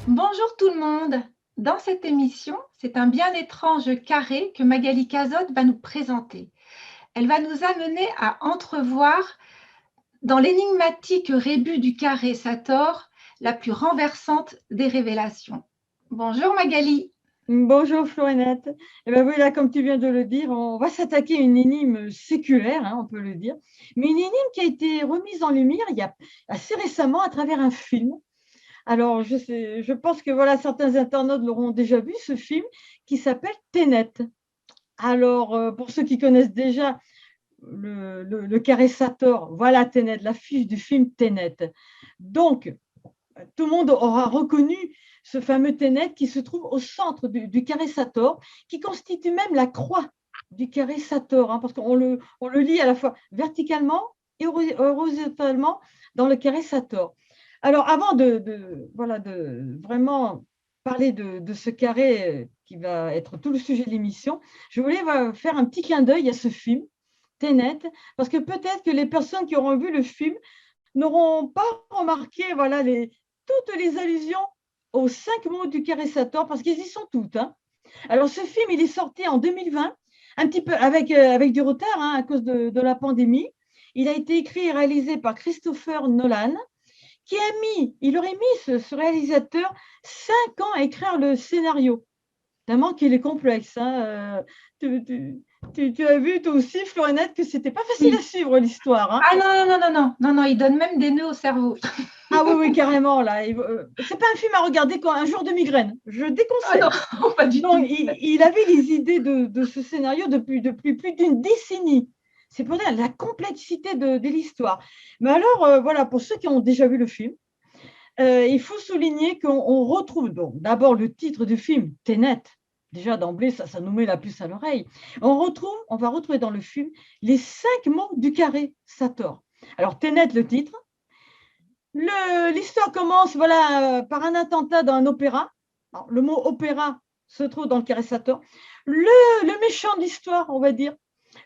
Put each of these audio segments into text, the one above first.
Bonjour tout le monde. Dans cette émission, c'est un bien étrange carré que Magali Cazotte va nous présenter. Elle va nous amener à entrevoir dans l'énigmatique rébus du carré Sator la plus renversante des révélations. Bonjour Magali. Bonjour Florinette. Eh bien oui, là, comme tu viens de le dire, on va s'attaquer à une énigme séculaire, hein, on peut le dire, mais une énigme qui a été remise en lumière il y a assez récemment à travers un film. Alors, je pense que voilà, certains internautes l'auront déjà vu, ce film qui s'appelle Tenet. Alors, pour ceux qui connaissent déjà le carré Sator, voilà Tenet, l'affiche du film Tenet. Donc, tout le monde aura reconnu ce fameux ténet qui se trouve au centre du carré Sator, qui constitue même la croix du carré Sator, hein, parce qu'on le lit à la fois verticalement et horizontalement dans le carré Sator. Alors, avant voilà, de vraiment parler de ce carré qui va être tout le sujet de l'émission, je voulais faire un petit clin d'œil à ce film, Tenet, parce que peut-être que les personnes qui auront vu le film n'auront pas remarqué voilà, toutes les allusions aux 5 mots du Sator, parce qu'ils y sont toutes. Hein. Alors, ce film, il est sorti en 2020, un petit peu avec du retard hein, à cause de la pandémie. Il a été écrit et réalisé par Christopher Nolan, il aurait mis ce réalisateur 5 ans à écrire le scénario. Tellement qu'il est complexe. Hein. Tu as vu toi aussi, Florinette, que c'était pas facile à Oui. suivre l'histoire. Hein. Ah non, non, non, non, non, non, non, il donne même des nœuds au cerveau. Ah oui, oui, carrément, là. C'est pas un film à regarder quand un jour de migraine. Je Ah non, déconseille. pas du Donc, tout. il avait les idées de ce scénario depuis plus d'une décennie. C'est pour dire la complexité de l'histoire. Mais alors, voilà, pour ceux qui ont déjà vu le film, il faut souligner qu'on retrouve donc d'abord le titre du film, Tenet. Déjà d'emblée, ça nous met la puce à l'oreille. On va retrouver dans le film les 5 mots du carré Sator. Alors, Tenet, le titre. L'histoire commence voilà, par un attentat dans un opéra. Alors, le mot opéra se trouve dans le carré Sator. Le méchant de l'histoire, on va dire,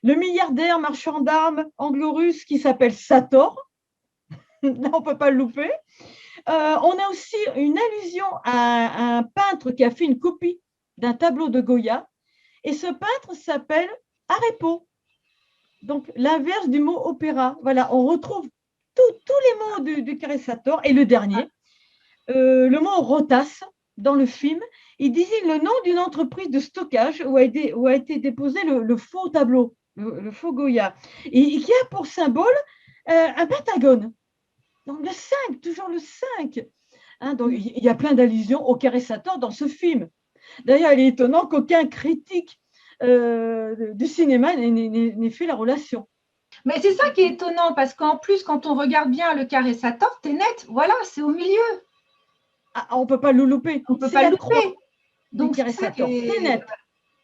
le milliardaire marchand d'armes anglo-russe qui s'appelle Sator. Là, on ne peut pas le louper. On a aussi une allusion à un peintre qui a fait une copie d'un tableau de Goya. Et ce peintre s'appelle Arepo. Donc, l'inverse du mot opéra. Voilà, on retrouve tous les mots du carré Sator. Et le dernier, le mot rotas dans le film, il désigne le nom d'une entreprise de stockage où a été déposé le faux tableau, le faux Goya, et qui a pour symbole un pentagone. Donc le 5, toujours le 5. Hein, donc, il y a plein d'allusions au carré Sator dans ce film. D'ailleurs, il est étonnant qu'aucun critique du cinéma n'ait fait la relation. Mais c'est ça qui est étonnant, parce qu'en plus, quand on regarde bien le carré Sator, t'es net, voilà, c'est au milieu. Ah, on ne peut pas le louper. On ne peut C'est pas le la croix louper. du Donc c'est carré ça qui Sator. C'est est. net.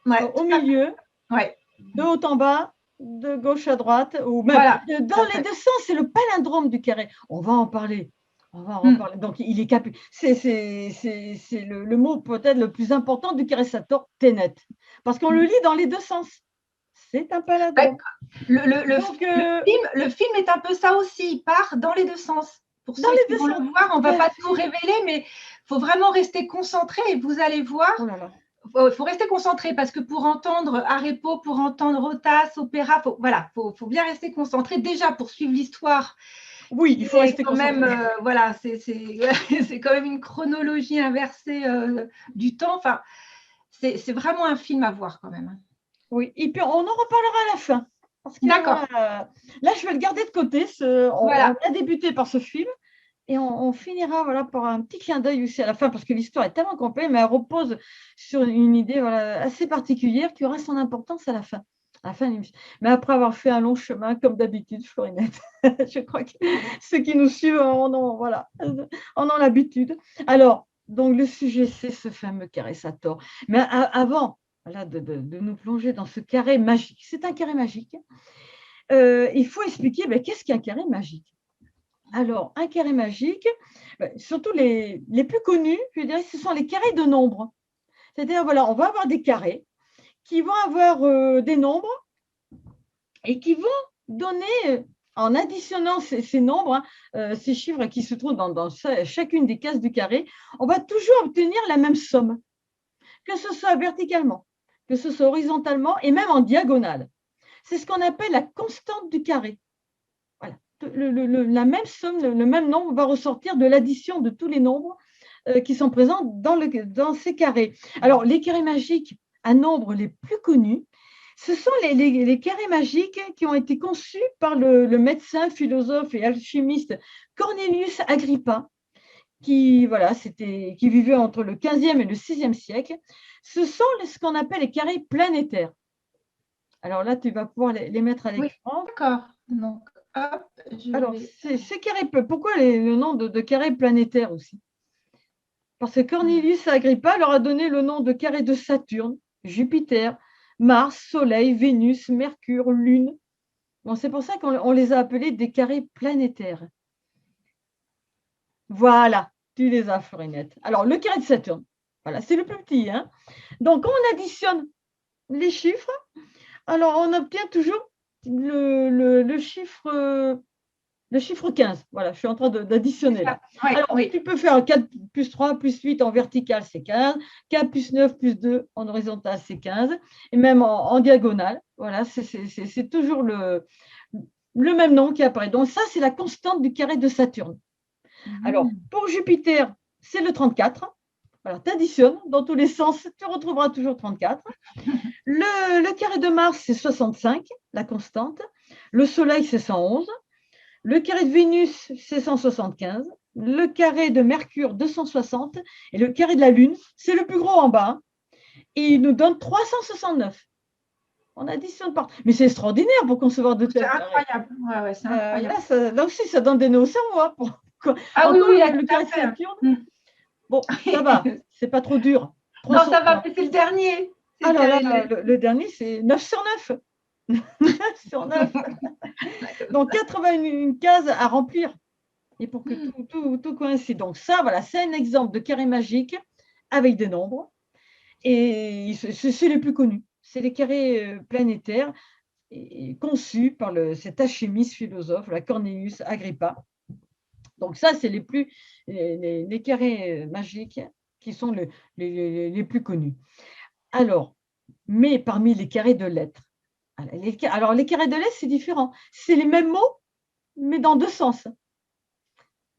Ouais, Au tout à fait. milieu, Ouais, de haut en bas, de gauche à droite, ou même voilà, tout dans à les fait. deux sens, c'est le palindrome du carré. On va en parler. On va en Mm. reparler. Donc, il est c'est le mot peut-être le plus important du carré Sator, ténet. Parce qu'on le Mm. lit dans les deux sens. C'est un Ouais, palindrome. Le, le, le, Donc, le film est un peu ça aussi, il part dans les deux sens. Pour dans ceux les qui deux vont le sens, voir, on ne tout va à pas tout fait. révéler, mais il faut vraiment rester concentré et vous allez voir. Oh là là. Il faut rester concentré parce que pour entendre Arepo, pour entendre Rotas, opéra, voilà, faut bien rester concentré déjà pour suivre l'histoire Oui, il qui faut est rester quand même, concentré. voilà, c'est quand même une chronologie inversée du temps. Enfin, c'est vraiment un film à voir quand même. Oui, et puis on en reparlera à la fin. Parce que D'accord, là, je vais le garder de côté. On voilà. a débuté par ce film. Et on finira voilà, par un petit clin d'œil aussi à la fin, parce que l'histoire est tellement complète, mais elle repose sur une idée voilà, assez particulière qui aura son importance à la fin de l'émission. Mais après avoir fait un long chemin, comme d'habitude, Florinette, je crois que ceux qui nous suivent voilà, en ont l'habitude. Alors, donc le sujet, c'est ce fameux carré Sator. Mais avant voilà, de nous plonger dans ce carré magique, c'est un carré magique, il faut expliquer ben, qu'est-ce qu'un carré magique. Alors, un carré magique, surtout les plus connus, je dirais, ce sont les carrés de nombres. C'est-à-dire, voilà, on va avoir des carrés qui vont avoir des nombres et qui vont donner en additionnant ces nombres, ces chiffres qui se trouvent dans chacune des cases du carré, on va toujours obtenir la même somme, que ce soit verticalement, que ce soit horizontalement et même en diagonale. C'est ce qu'on appelle la constante du carré. Voilà. La même somme, le même nombre va ressortir de l'addition de tous les nombres qui sont présents dans ces carrés. Alors, les carrés magiques à nombre les plus connus, ce sont les carrés magiques qui ont été conçus par le médecin, philosophe et alchimiste Cornelius Agrippa, qui vivait entre le 15e et le 6e siècle. Ce sont ce qu'on appelle les carrés planétaires. Alors là, tu vas pouvoir les mettre à l'écran. Oui, d'accord. Donc, hop, alors, ces carrés, pourquoi le nom de carré planétaire aussi? Parce que Cornelius Agrippa leur a donné le nom de carré de Saturne, Jupiter, Mars, Soleil, Vénus, Mercure, Lune. Bon, c'est pour ça qu'on les a appelés des carrés planétaires. Voilà, tu les as, Florinette. Alors, le carré de Saturne, voilà, c'est le plus petit. Hein. Donc, on additionne les chiffres. Alors, on obtient toujours le chiffre 15. Voilà, je suis en train d'additionner là. Oui, alors, tu peux faire 4 plus 3 plus 8 en vertical, c'est 15. 4 plus 9 plus 2 en horizontal, c'est 15. Et même en diagonale, voilà, c'est toujours le même nom qui apparaît. Donc, ça, c'est la constante du carré de Saturne. Alors, pour Jupiter, c'est le 34. Alors, tu additionnes dans tous les sens, tu retrouveras toujours 34. Le carré de Mars, c'est 65, la constante. Le Soleil, c'est 111. Le carré de Vénus, c'est 175. Le carré de Mercure, 260. Et le carré de la Lune, c'est le plus gros en bas. Et il nous donne 369. On additionne pas. Mais c'est extraordinaire pour concevoir de tels carrés. C'est incroyable. Ouais, c'est incroyable. Là aussi, ça donne des nœuds au cerveau. Hein, ah encore oui, le carré de Saturne. Bon, ça va, c'est pas trop dur. Non, ça va, mais c'est le dernier. Ah là là, le dernier, c'est 9 sur 9. 9 sur 9. Donc, 81 cases à remplir. Et pour que tout coïncide. Donc, ça, voilà, c'est un exemple de carré magique avec des nombres. Et c'est les plus connus. C'est les carrés planétaires conçus par cet alchimiste philosophe, la Cornelius Agrippa. Donc, ça, c'est les carrés magiques qui sont les plus connus. Alors, mais parmi les carrés de lettres, alors les carrés de lettres, c'est différent. C'est les mêmes mots, mais dans deux sens.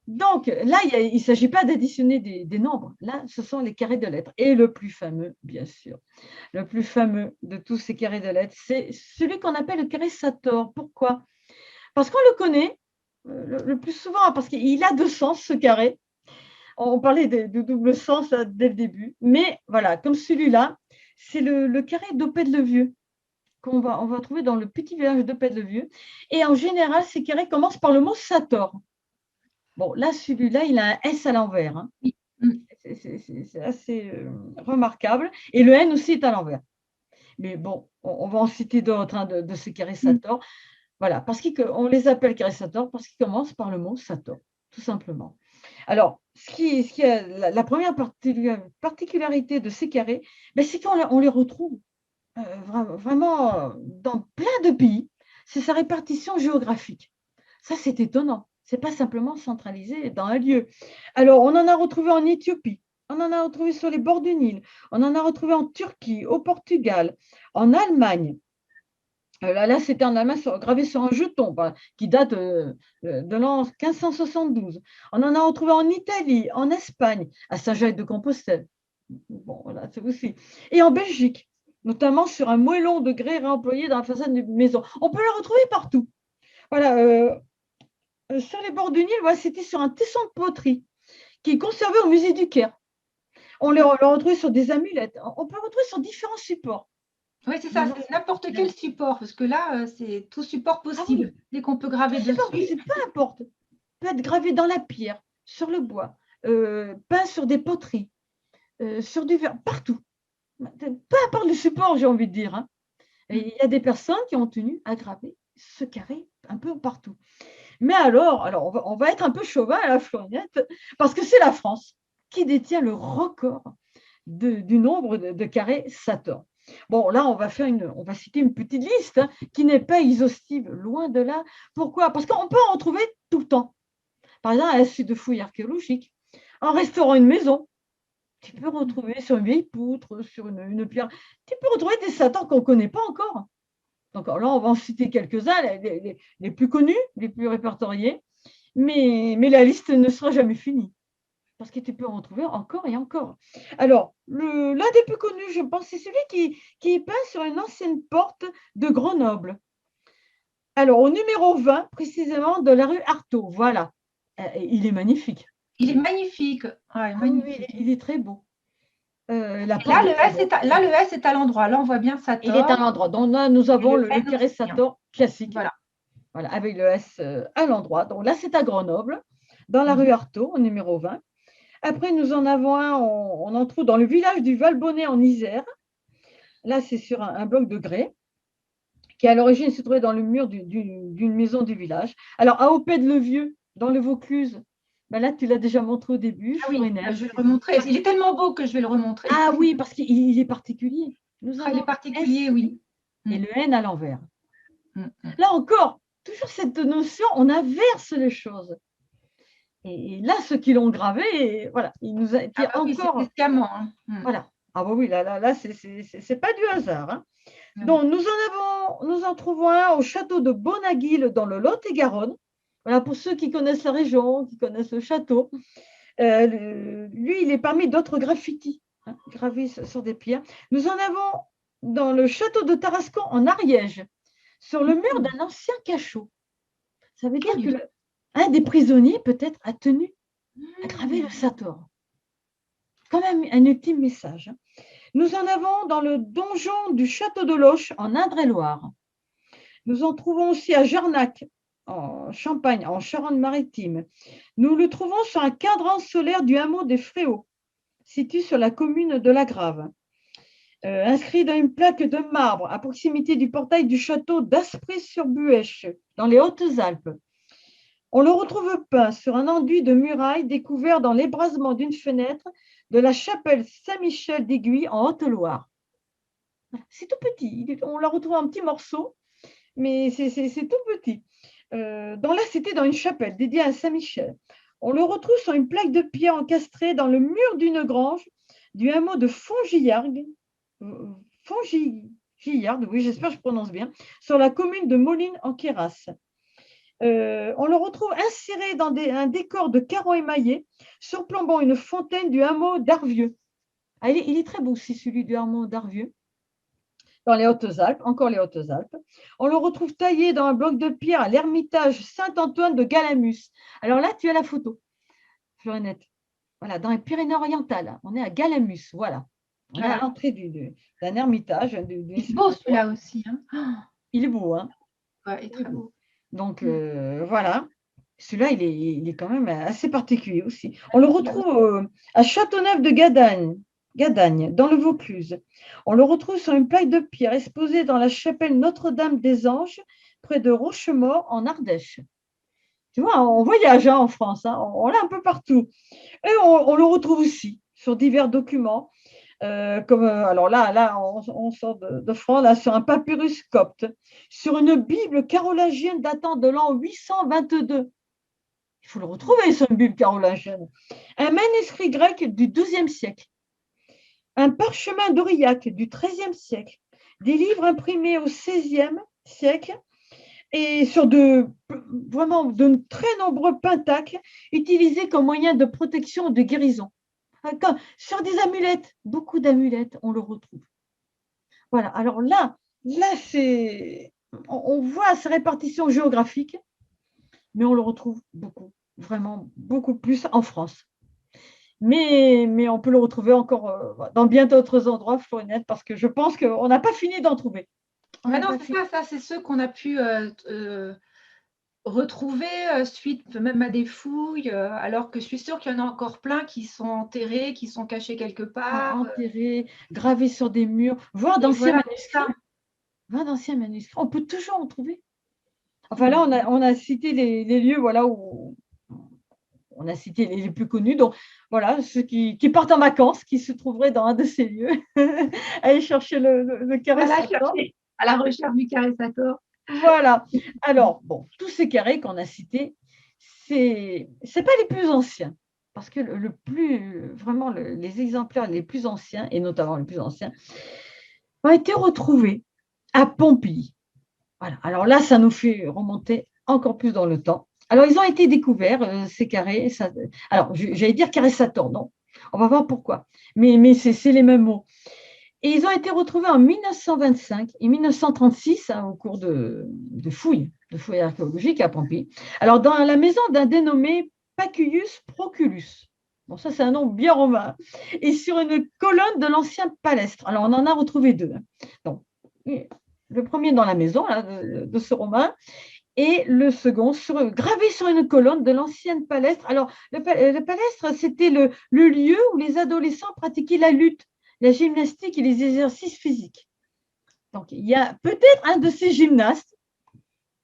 Donc, là, il ne s'agit pas d'additionner des nombres. Là, ce sont les carrés de lettres. Et le plus fameux, bien sûr, le plus fameux de tous ces carrés de lettres, c'est celui qu'on appelle le carré Sator. Pourquoi? Parce qu'on le connaît le plus souvent, parce qu'il a deux sens, ce carré. On parlait de double sens dès le début. Mais voilà, comme celui-là, c'est le carré d'Opède-le-Vieux qu'on va trouver dans le petit village d'Opède-le-Vieux. Et en général, ces carrés commencent par le mot Sator. Bon, là, celui-là, il a un S à l'envers. Hein. C'est assez remarquable. Et le N aussi est à l'envers. Mais bon, on va en citer d'autres hein, de ces carrés Sator. Voilà, parce qu'on les appelle carrés Sator parce qu'ils commencent par le mot Sator, tout simplement. Alors, la première particularité de ces carrés, c'est qu'on les retrouve vraiment dans plein de pays. C'est sa répartition géographique. Ça, c'est étonnant. Ce n'est pas simplement centralisé dans un lieu. Alors, on en a retrouvé en Éthiopie, on en a retrouvé sur les bords du Nil, on en a retrouvé en Turquie, au Portugal, en Allemagne. Là, c'était en Allemagne gravé sur un jeton qui date de l'an 1572. On en a retrouvé en Italie, en Espagne, à Saint-Jacques-de-Compostelle. Bon, voilà, c'est aussi. Et en Belgique, notamment sur un moellon de grès réemployé dans la façade d'une maison. On peut le retrouver partout. Voilà, sur les bords du Nil, voilà, c'était sur un tesson de poterie qui est conservé au musée du Caire. On le retrouve sur des amulettes. On peut le retrouver sur différents supports. Oui, c'est ça, c'est n'importe quel support, parce que là, c'est tout support possible. Ah oui. Dès qu'on peut graver dessus. Peu importe. Peut être gravé dans la pierre, sur le bois, peint sur des poteries, sur du verre, partout. Peu importe le support, j'ai envie de dire. Hein. Et il y a des personnes qui ont tenu à graver ce carré un peu partout. Mais alors on va être un peu chauvin à la Florinette, parce que c'est la France qui détient le record du nombre de carrés Sator. Bon, là, on va citer une petite liste hein, qui n'est pas exhaustive, loin de là. Pourquoi? Parce qu'on peut en retrouver tout le temps. Par exemple, à la suite de fouilles archéologiques, en restaurant une maison, tu peux retrouver sur une vieille poutre, sur une pierre, tu peux retrouver des satans qu'on ne connaît pas encore. Donc là, on va en citer quelques-uns, les plus connus, les plus répertoriés, mais la liste ne sera jamais finie, parce que tu peux en retrouver encore et encore. Alors, l'un des plus connus, je pense, c'est celui qui est peint sur une ancienne porte de Grenoble. Alors, au numéro 20, précisément, de la rue Artaud, voilà. Il est magnifique. Il est magnifique. Ouais, Ah oui, magnifique. il est très beau. La Là, porte le S est à l'endroit. Là, on voit bien il est à Sator. l'endroit. Donc là, nous avons Et le N carré aussi, hein. Sator classique. Voilà. Voilà, avec le S à l'endroit. Donc là, c'est à Grenoble, dans la rue Artaud, au numéro 20. Après, nous en avons un, on en trouve dans le village du Valbonnet en Isère. Là, c'est sur un bloc de grès qui, à l'origine, se trouvait dans le mur d'une maison du village. Alors, à Opède-le-Vieux, dans le Vaucluse, ben là, tu l'as déjà montré au début, Ah oui, Florinette. je vais le remontrer. Il est tellement beau que je vais le remontrer. Ah oui, parce qu'il est particulier. Nous Ah, il avons est particulier, oui. et le N à l'envers. Mm. Là encore, toujours cette notion, on inverse les choses. Et là, ceux qui l'ont gravé, voilà, il nous a été Ah bah oui, encore. c'est sciemment, hein. Voilà. Ah bah oui, là, c'est pas du hasard. Hein. Non. Donc, nous en trouvons un au château de Bonaguil dans le Lot-et-Garonne. Voilà, pour ceux qui connaissent la région, qui connaissent le château. Lui, il est parmi d'autres graffitis hein, gravés sur des pierres. Nous en avons dans le château de Tarascon en Ariège, sur le mur d'un ancien cachot. Ça veut dire que un des prisonniers peut-être a tenu à graver le Sator. Quand même un ultime message. Hein. Nous en avons dans le donjon du château de Loche en Indre-et-Loire. Nous en trouvons aussi à Jarnac, en Champagne, en Charente-Maritime. Nous le trouvons sur un cadran solaire du hameau des Fréaux, situé sur la commune de La Grave. Inscrit dans une plaque de marbre à proximité du portail du château d'Aspry-sur-Buèche, dans les Hautes-Alpes. On le retrouve peint sur un enduit de muraille découvert dans l'ébrasement d'une fenêtre de la chapelle Saint-Michel d'Aiguille en Haute-Loire. C'est tout petit, on la retrouve en petits morceaux, mais c'est tout petit. C'était dans une chapelle dédiée à Saint-Michel. On le retrouve sur une plaque de pierre encastrée dans le mur d'une grange du hameau de Fongillargues, oui, j'espère que je prononce bien, sur la commune de Moline en Queyras. On le retrouve inséré dans un décor de carreaux émaillés, surplombant une fontaine du hameau d'Arvieux. Ah, il est très beau aussi, celui du hameau d'Arvieux, dans les Hautes-Alpes, encore les Hautes-Alpes. On le retrouve taillé dans un bloc de pierre à l'ermitage Saint-Antoine de Galamus. Alors là, tu as la photo, Florinette. Voilà, dans les Pyrénées-Orientales, on est à Galamus, voilà. On est à l'entrée d'un ermitage. Il est beau celui-là aussi. Hein. Il est beau, hein? Ouais, il est très beau. Donc, voilà. Celui-là, il est quand même assez particulier aussi. On le retrouve à Châteauneuf de Gadagne, dans le Vaucluse. On le retrouve sur une plaque de pierre exposée dans la chapelle Notre-Dame des Anges, près de Rochemort, en Ardèche. Tu vois, on voyage hein, en France, hein, on l'a un peu partout. Et on le retrouve aussi sur divers documents. Alors là, on sort de France, là, sur un papyrus copte, sur une Bible carolingienne datant de l'an 822. Il faut le retrouver, ce Bible carolingienne. Un manuscrit grec du XIIe siècle. Un parchemin d'Aurillac du XIIIe siècle. Des livres imprimés au XVIe siècle et sur vraiment de très nombreux pentacles utilisés comme moyen de protection ou de guérison. Sur des amulettes, beaucoup d'amulettes, on le retrouve. Voilà, alors là on voit sa répartition géographique, mais on le retrouve beaucoup, vraiment beaucoup plus en France. Mais on peut le retrouver encore dans bien d'autres endroits, Florinette, parce que je pense qu'on n'a pas fini d'en trouver. Non, c'est ça, c'est ceux qu'on a pu retrouver suite même à des fouilles, alors que je suis sûre qu'il y en a encore plein qui sont enterrés, qui sont cachés quelque part. Enterrés, gravés sur des murs, voire d'anciens manuscrits. On peut toujours en trouver. Enfin là, on a cité les lieux voilà, où on a cité les plus connus. Donc, voilà, ceux qui partent en vacances, qui se trouveraient dans un de ces lieux, aller chercher le carré Voilà, Sator. chercher à la recherche du carré Sator. Voilà. Alors, bon, tous ces carrés qu'on a cités, c'est pas les plus anciens. Parce que vraiment, les exemplaires les plus anciens, et notamment les plus anciens, ont été retrouvés à Pompéi. Voilà. Alors là, ça nous fait remonter encore plus dans le temps. Alors, ils ont été découverts, ces carrés. Alors, j'allais dire carré Saturne, non. On va voir pourquoi. Mais c'est les mêmes mots. Et ils ont été retrouvés en 1925 et 1936 au cours de fouilles archéologiques à Pompéi. Alors, dans la maison d'un dénommé Pacuius Proculus. Bon, ça, c'est un nom bien romain. Et sur une colonne de l'ancien palestre. Alors, on en a retrouvé deux. Donc, le premier dans la maison là, de ce Romain, et le second gravé sur une colonne de l'ancienne palestre. Alors, le palestre, c'était le lieu où les adolescents pratiquaient la lutte, la gymnastique et les exercices physiques. Donc, il y a peut-être un de ces gymnastes,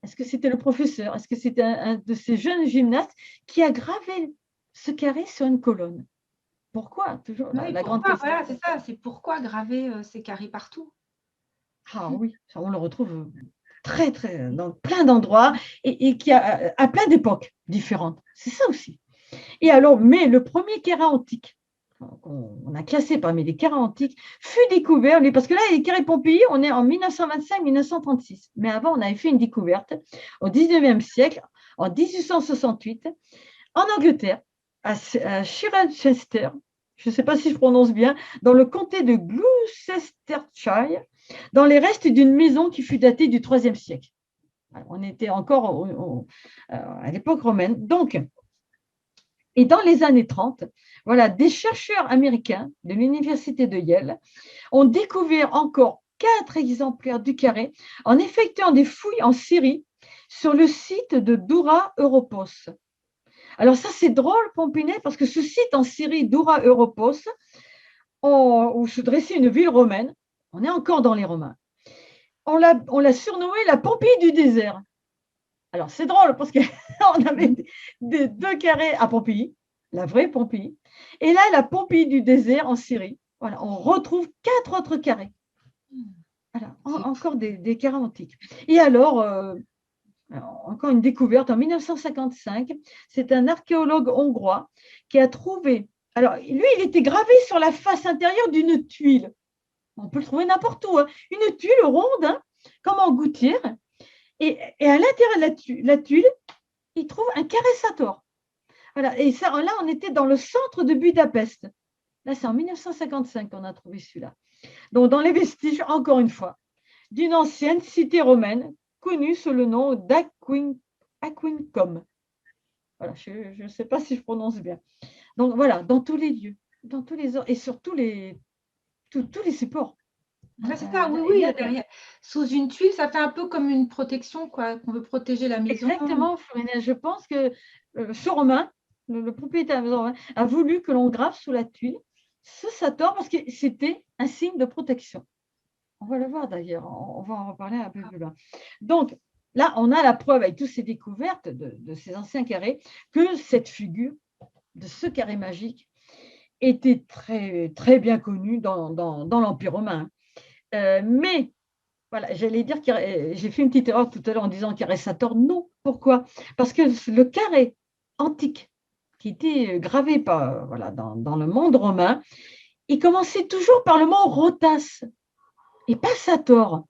est-ce que c'était le professeur, est-ce que c'était un de ces jeunes gymnastes qui a gravé ce carré sur une colonne? Pourquoi? Toujours la grande question. Voilà, c'est ça, c'est pourquoi graver ces carrés partout. Ah oui, ça, on le retrouve très, très, dans plein d'endroits et qui à plein d'époques différentes. C'est ça aussi. Et alors, mais le premier carré antique, qu'on a classé parmi les carrés antiques, fut découvert, parce que là, les carrés Pompéi, on est en 1925-1936. Mais avant, on avait fait une découverte au 19e siècle, en 1868, en Angleterre, à Cirencester, je ne sais pas si je prononce bien, dans le comté de Gloucestershire, dans les restes d'une maison qui fut datée du IIIe siècle. Alors, on était encore à l'époque romaine. Donc, et dans les années 30, voilà, des chercheurs américains de l'université de Yale ont découvert encore 4 exemplaires du carré en effectuant des fouilles en Syrie sur le site de Doura Europos. Alors ça, c'est drôle, Pompinet, parce que ce site en Syrie, Doura Europos, où se dressait une ville romaine, on est encore dans les Romains, on l'a surnommé la Pompéi du désert. Alors c'est drôle parce qu'on avait deux carrés à Pompéi, la vraie Pompéi, et là la Pompéi du désert en Syrie. Voilà, on retrouve 4 autres carrés. Voilà, encore des carrés antiques. Et alors, encore une découverte en 1955, c'est un archéologue hongrois qui a trouvé. Alors, lui, il était gravé sur la face intérieure d'une tuile. On peut le trouver n'importe où. Hein. Une tuile ronde, hein, comme en gouttière. Et à l'intérieur de la tuile, il trouve un carré Sator. Voilà. Et ça, là, on était dans le centre de Budapest. Là, c'est en 1955 qu'on a trouvé celui-là. Donc, dans les vestiges, encore une fois, d'une ancienne cité romaine connue sous le nom d'Aquincum. Voilà, je ne sais pas si je prononce bien. Donc, voilà, dans tous les lieux, dans tous les et sur tous les supports. C'est ça, oui, derrière. Sous une tuile, ça fait un peu comme une protection, quoi, qu'on veut protéger la maison. Exactement, Florina. Je pense que ce Romain, le propriétaire a voulu que l'on grave sous la tuile ce Sator parce que c'était un signe de protection. On va le voir d'ailleurs, on va en reparler un peu plus loin. Donc, là, on a la preuve avec toutes ces découvertes de ces anciens carrés que cette figure de ce carré magique était très, très bien connue dans l'Empire romain. Mais, voilà, j'allais dire que j'ai fait une petite erreur tout à l'heure en disant carré Sator. Non, pourquoi? Parce que le carré antique qui était gravé dans le monde romain, il commençait toujours par le mot rotas et pas Sator.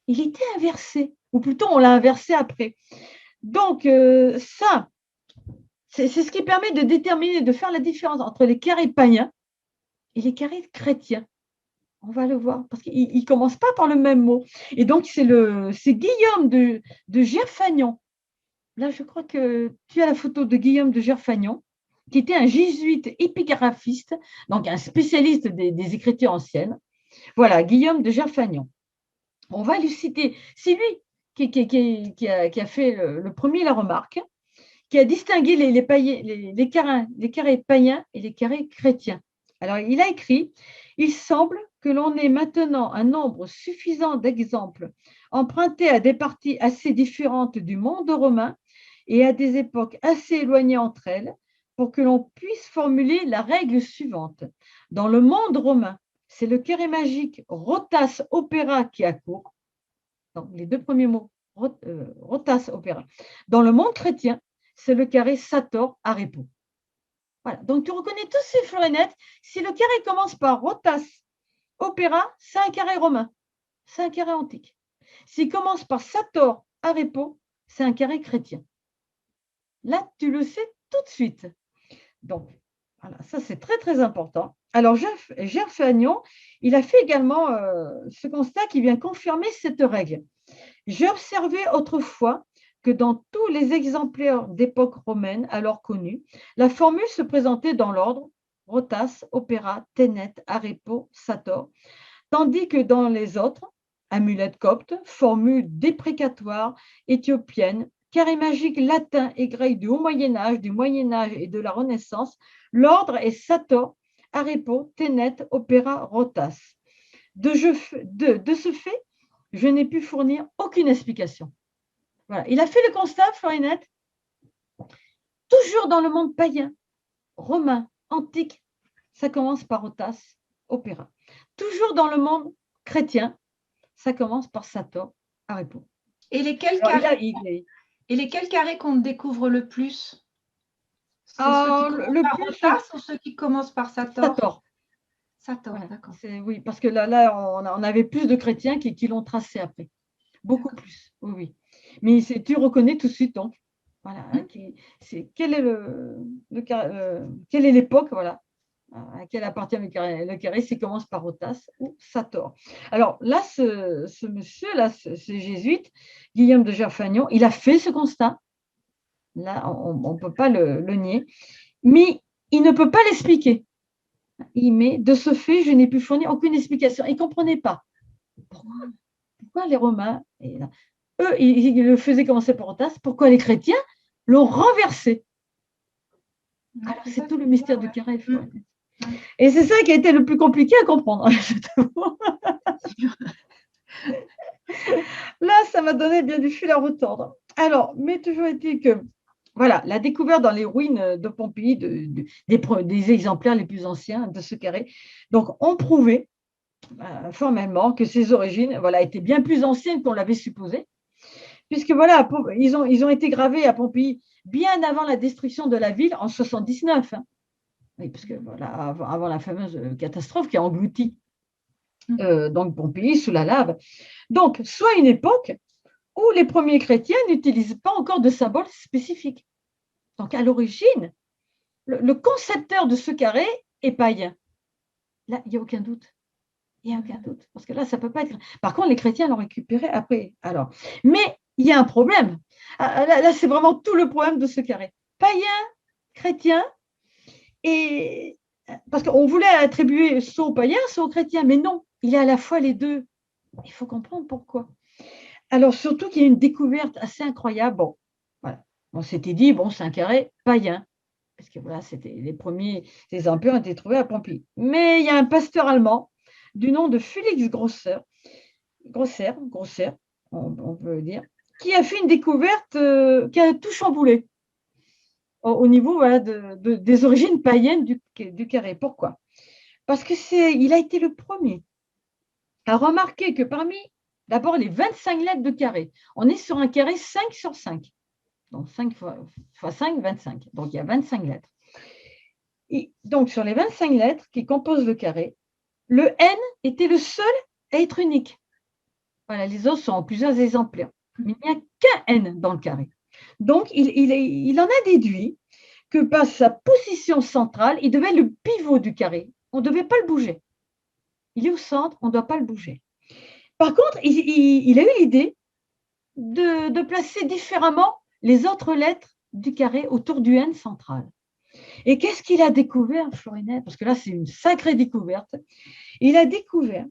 Il était inversé, ou plutôt on l'a inversé après. Donc, ça, c'est ce qui permet de déterminer, de faire la différence entre les carrés païens et les carrés chrétiens. On va le voir, parce qu'ils ne commencent pas par le même mot. Et donc, c'est Guillaume de Gerfagnon. Là, je crois que tu as la photo de Guillaume de Gerfagnon, qui était un jésuite épigraphiste, donc un spécialiste des écritures anciennes. Voilà, Guillaume de Gerfagnon. On va lui citer, c'est lui qui a fait le premier la remarque, qui a distingué les carrés païens et les carrés chrétiens. Alors, il a écrit « Il semble que l'on ait maintenant un nombre suffisant d'exemples empruntés à des parties assez différentes du monde romain et à des époques assez éloignées entre elles pour que l'on puisse formuler la règle suivante. Dans le monde romain, c'est le carré magique rotas opera qui a cours. Donc, les deux premiers mots, rotas opera. Dans le monde chrétien, c'est le carré sator arepo. Voilà. Donc, tu reconnais tous ces florinettes. Si le carré commence par rotas opera, c'est un carré romain. C'est un carré antique. S'il commence par sator arepo, c'est un carré chrétien. Là, tu le sais tout de suite. Donc, voilà, ça c'est très très important. Alors, Gerfagnon, il a fait également ce constat qui vient confirmer cette règle. J'ai observé autrefois que dans tous les exemplaires d'époque romaine alors connus, la formule se présentait dans l'ordre rotas, opera, tenet, arepo, sator, tandis que dans les autres, amulette copte, formule déprécatoire éthiopienne, carré magique latin et grec du Haut Moyen-Âge, du Moyen-Âge et de la Renaissance, l'ordre est sator, arepo, tenet, opera, rotas. De ce fait, je n'ai pu fournir aucune explication. Voilà. Il a fait le constat, Florinette, toujours dans le monde païen, romain, antique, ça commence par rotas, opéra. Toujours dans le monde chrétien, ça commence par sator, arepo. Et lesquels carrés qu'on découvre le plus? C'est ceux qui commencent par rotas ou ceux qui commencent par sator? Sator. Sator, voilà. D'accord. Oui, parce que là on avait plus de chrétiens qui l'ont tracé après. Beaucoup plus, oui. Mais tu reconnais tout de suite, donc. Voilà. Quelle est l'époque, voilà, à laquelle appartient le carré, s'il commence par rotas ou sator. Alors là, ce monsieur-là, ce jésuite, Guillaume de Gerfagnon, il a fait ce constat. Là, on ne peut pas le nier. Mais il ne peut pas l'expliquer. Il met, de ce fait, je n'ai pu fournir aucune explication. Il ne comprenait pas. Pourquoi les Romains, eux, ils le faisaient commencer par rotas, pourquoi les chrétiens l'ont renversé? Alors, c'est tout le mystère du carré. Et c'est ça qui a été le plus compliqué à comprendre. Là, ça m'a donné bien du fil à retordre. Alors, mais toujours est-il que, voilà, la découverte dans les ruines de Pompéi des exemplaires les plus anciens de ce carré, donc, ont prouvé formellement que ses origines, voilà, étaient bien plus anciennes qu'on l'avait supposé, puisque voilà, ils ont été gravés à Pompéi bien avant la destruction de la ville en 79. Hein. Oui, parce que voilà, avant la fameuse catastrophe qui a englouti donc Pompéi sous la lave. Donc, soit une époque où les premiers chrétiens n'utilisent pas encore de symboles spécifiques. Donc, à l'origine, le concepteur de ce carré est païen. Là, il n'y a aucun doute. Il n'y a aucun doute. Parce que là, ça ne peut pas être. Par contre, les chrétiens l'ont récupéré après. Alors, mais il y a un problème. Là, c'est vraiment tout le problème de ce carré. Païen, chrétien, et parce qu'on voulait attribuer soit aux païens, soit aux chrétiens, mais non, il y a à la fois les deux. Il faut comprendre pourquoi. Alors, surtout qu'il y a une découverte assez incroyable. Bon, voilà. On s'était dit, bon, c'est un carré païen, parce que voilà, c'était les premiers exemplaires ont été trouvés à Pompéi. Mais il y a un pasteur allemand du nom de Félix Grosser, on peut dire, qui a fait une découverte qui a tout chamboulé au niveau voilà, des origines païennes du carré. Pourquoi? Parce qu'il a été le premier à remarquer que parmi d'abord les 25 lettres de carré, on est sur un carré 5 sur 5. Donc 5 fois 5, 25. Donc il y a 25 lettres. Et donc sur les 25 lettres qui composent le carré, le N était le seul à être unique. Voilà, les autres sont en plusieurs exemplaires. Mais il n'y a qu'un N dans le carré. Donc il en a déduit que par sa position centrale, il devait être le pivot du carré. On ne devait pas le bouger. Il est au centre, on ne doit pas le bouger. Par contre, il a eu l'idée de placer différemment les autres lettres du carré autour du N central. Et qu'est-ce qu'il a découvert, Florinette? Parce que là, c'est une sacrée découverte. Il a découvert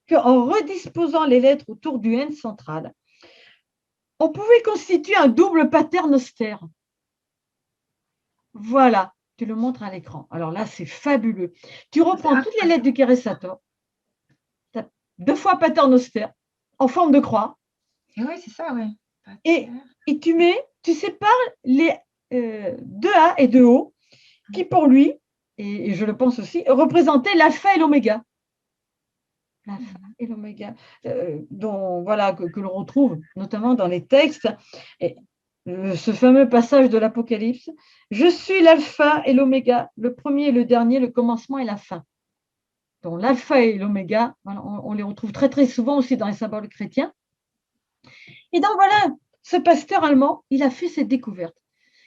qu'en redisposant les lettres autour du N central, on pouvait constituer un double paternostère. Voilà, tu le montres à l'écran. Alors là, c'est fabuleux. Tu reprends toutes les lettres du carré sator, 2 fois paternostère, en forme de croix. Et oui, c'est ça, oui. Et tu sépares les 2A et 2O qui pour lui, et je le pense aussi, représentait l'alpha et l'oméga. L'alpha et l'oméga, dont voilà que l'on retrouve notamment dans les textes. Et, ce fameux passage de l'Apocalypse, je suis l'alpha et l'oméga, le premier et le dernier, le commencement et la fin. Donc l'alpha et l'oméga, voilà, on les retrouve très très souvent aussi dans les symboles chrétiens. Et donc voilà, ce pasteur allemand, il a fait cette découverte,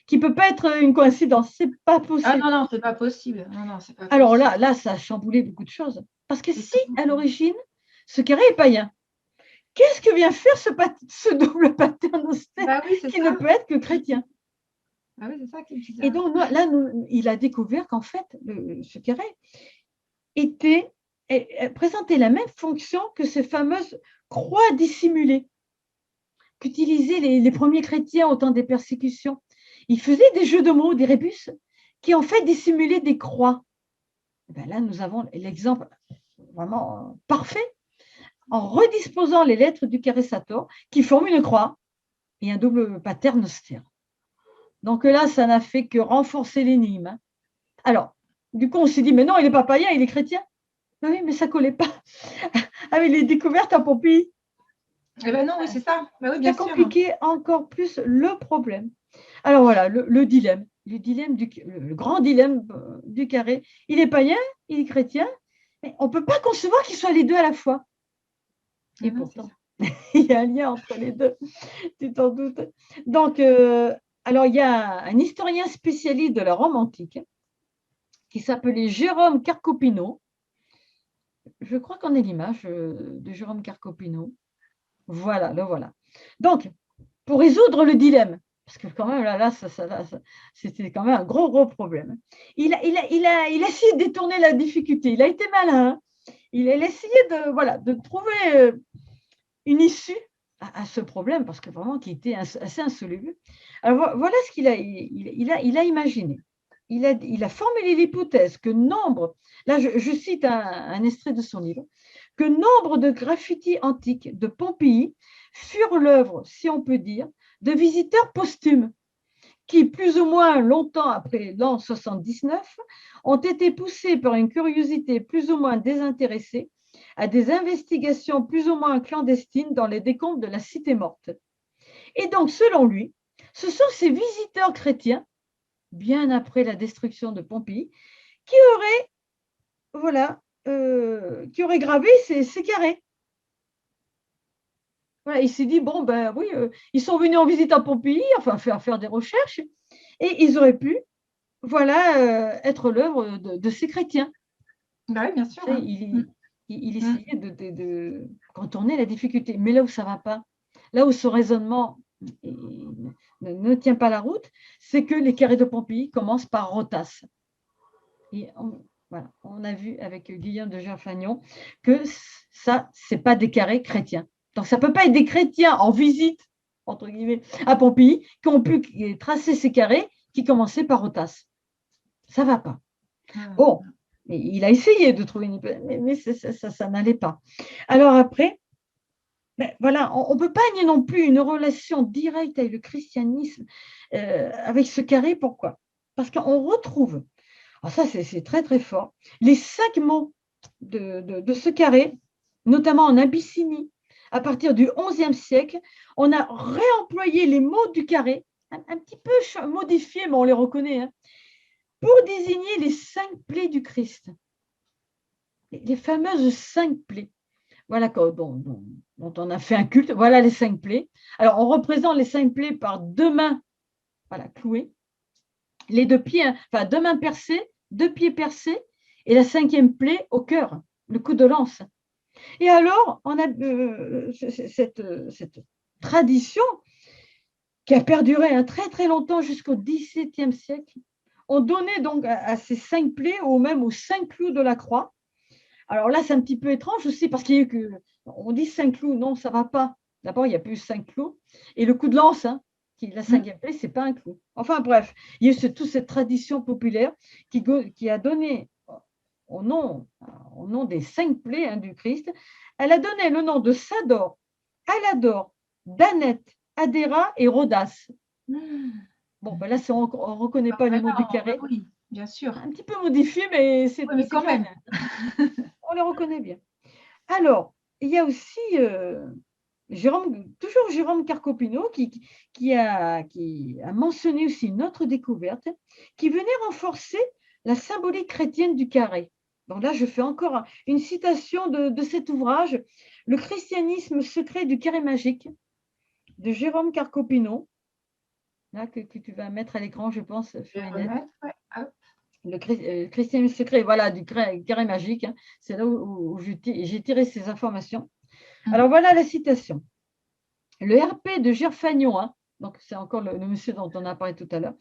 qui ne peut pas être une coïncidence, c'est pas possible. Ah non, non, c'est pas possible. Non, non, c'est pas Alors possible. là, ça a chamboulé beaucoup de choses. Parce que si, à l'origine, ce carré est païen, qu'est-ce que vient faire ce double paternoster Bah oui, c'est qui ça. ne peut être que chrétien? Ah oui, c'est ça qui est bizarre. Et donc là, il a découvert qu'en fait, ce carré présentait la même fonction que ces fameuses croix dissimulées qu'utilisaient les premiers chrétiens au temps des persécutions. Ils faisaient des jeux de mots, des rébus, qui en fait dissimulaient des croix. Et bien là, nous avons l'exemple vraiment parfait en redisposant les lettres du carré Sator qui forment une croix et un double paternoster. Donc là, ça n'a fait que renforcer l'énigme. Alors, du coup, on s'est dit, mais non, il n'est pas païen, il est chrétien. Oui, mais ça ne collait pas avec les découvertes à Pompéi. Eh ben non, oui, c'est ça. Bah oui, Ça bien sûr. compliquait encore plus le problème. Alors voilà, le dilemme, le grand dilemme du carré. Il est païen, il est chrétien, mais on ne peut pas concevoir qu'il soit les deux à la fois. Et non, pourtant, il y a un lien entre les deux, tu t'en doutes. Donc, alors il y a un historien spécialiste de la Rome antique qui s'appelait Jérôme Carcopino. Je crois qu'on a l'image de Jérôme Carcopino. Voilà, le voilà. Donc, pour résoudre le dilemme, parce que quand même, là c'était quand même un gros problème. Il a essayé de détourner la difficulté. Il a été malin. Hein. Il a essayé de trouver une issue à ce problème, parce que vraiment, qui était assez insoluble. Alors, voilà ce qu'il a imaginé. Il a formulé l'hypothèse que nombre, là je cite un extrait de son livre, que nombre de graffitis antiques de Pompéi furent l'œuvre, si on peut dire, de visiteurs posthumes qui, plus ou moins longtemps après l'an 79, ont été poussés par une curiosité plus ou moins désintéressée à des investigations plus ou moins clandestines dans les décombres de la cité morte. Et donc, selon lui, ce sont ces visiteurs chrétiens, bien après la destruction de Pompéi, qui auraient gravé ces carrés. Voilà, il s'est dit, bon, ben oui, ils sont venus en visite à Pompéi, enfin faire des recherches, et ils auraient pu, être l'œuvre de ces chrétiens. Bah oui, bien sûr. Hein. Il essayait de contourner la difficulté. Mais là où ça ne va pas, là où ce raisonnement ne tient pas la route, c'est que les carrés de Pompéi commencent par Rotas. Et on a vu avec Guillaume de Gerfagnon que ça, ce n'est pas des carrés chrétiens. Donc, ça ne peut pas être des chrétiens en visite, entre guillemets, à Pompéi, qui ont pu tracer ces carrés qui commençaient par Rotas. Ça ne va pas. Bon, il a essayé de trouver une hypothèse, mais ça n'allait pas. Alors après, voilà, on ne peut pas nier non plus une relation directe avec le christianisme, avec ce carré. Pourquoi? Parce qu'on retrouve, alors ça c'est très très fort, les 5 mots de ce carré, notamment en Abyssinie, à partir du XIe siècle, on a réemployé les mots du carré, un petit peu modifiés, mais on les reconnaît, hein, pour désigner les 5 plaies du Christ. Les fameuses 5 plaies. Voilà, dont on a fait un culte. Voilà les 5 plaies. Alors, on représente les 5 plaies par 2 mains clouées, les 2 pieds, enfin 2 mains percées, 2 pieds percés, et la 5e plaie au cœur, le coup de lance. Et alors, on a cette tradition qui a perduré très très longtemps jusqu'au XVIIe siècle. On donnait donc à ces 5 plaies ou même aux 5 clous de la croix. Alors là, c'est un petit peu étrange aussi parce qu'il y a eu que. On dit 5 clous, non, ça ne va pas. D'abord, il n'y a plus 5 clous. Et le coup de lance, qui est la 5e plaie, ce n'est pas un clou. Enfin bref, il y a eu toute cette tradition populaire qui a donné au nom des 5 plaies du Christ, elle a donné le nom de Sador, Alador, Danette, Adéra et Rhodas. Bon, ben là, on ne reconnaît pas les mots du carré. Oui. bien sûr. Un petit peu modifié, mais c'est Oui, mais quand clair, même. on les reconnaît bien. Alors, il y a aussi toujours Jérôme Carcopino qui a mentionné aussi une autre découverte qui venait renforcer la symbolique chrétienne du carré. Donc là, je fais encore une citation de cet ouvrage, Le christianisme secret du carré magique, de Jérôme Carcopino, là, que tu vas mettre à l'écran, je pense, Je vais Florinette. remettre, ouais. Hop. Le christianisme secret, voilà, du carré magique. Hein. C'est là où j'ai tiré ces informations. Alors voilà la citation. Le RP de Gerfagnon, hein, donc c'est encore le monsieur dont on a parlé tout à l'heure,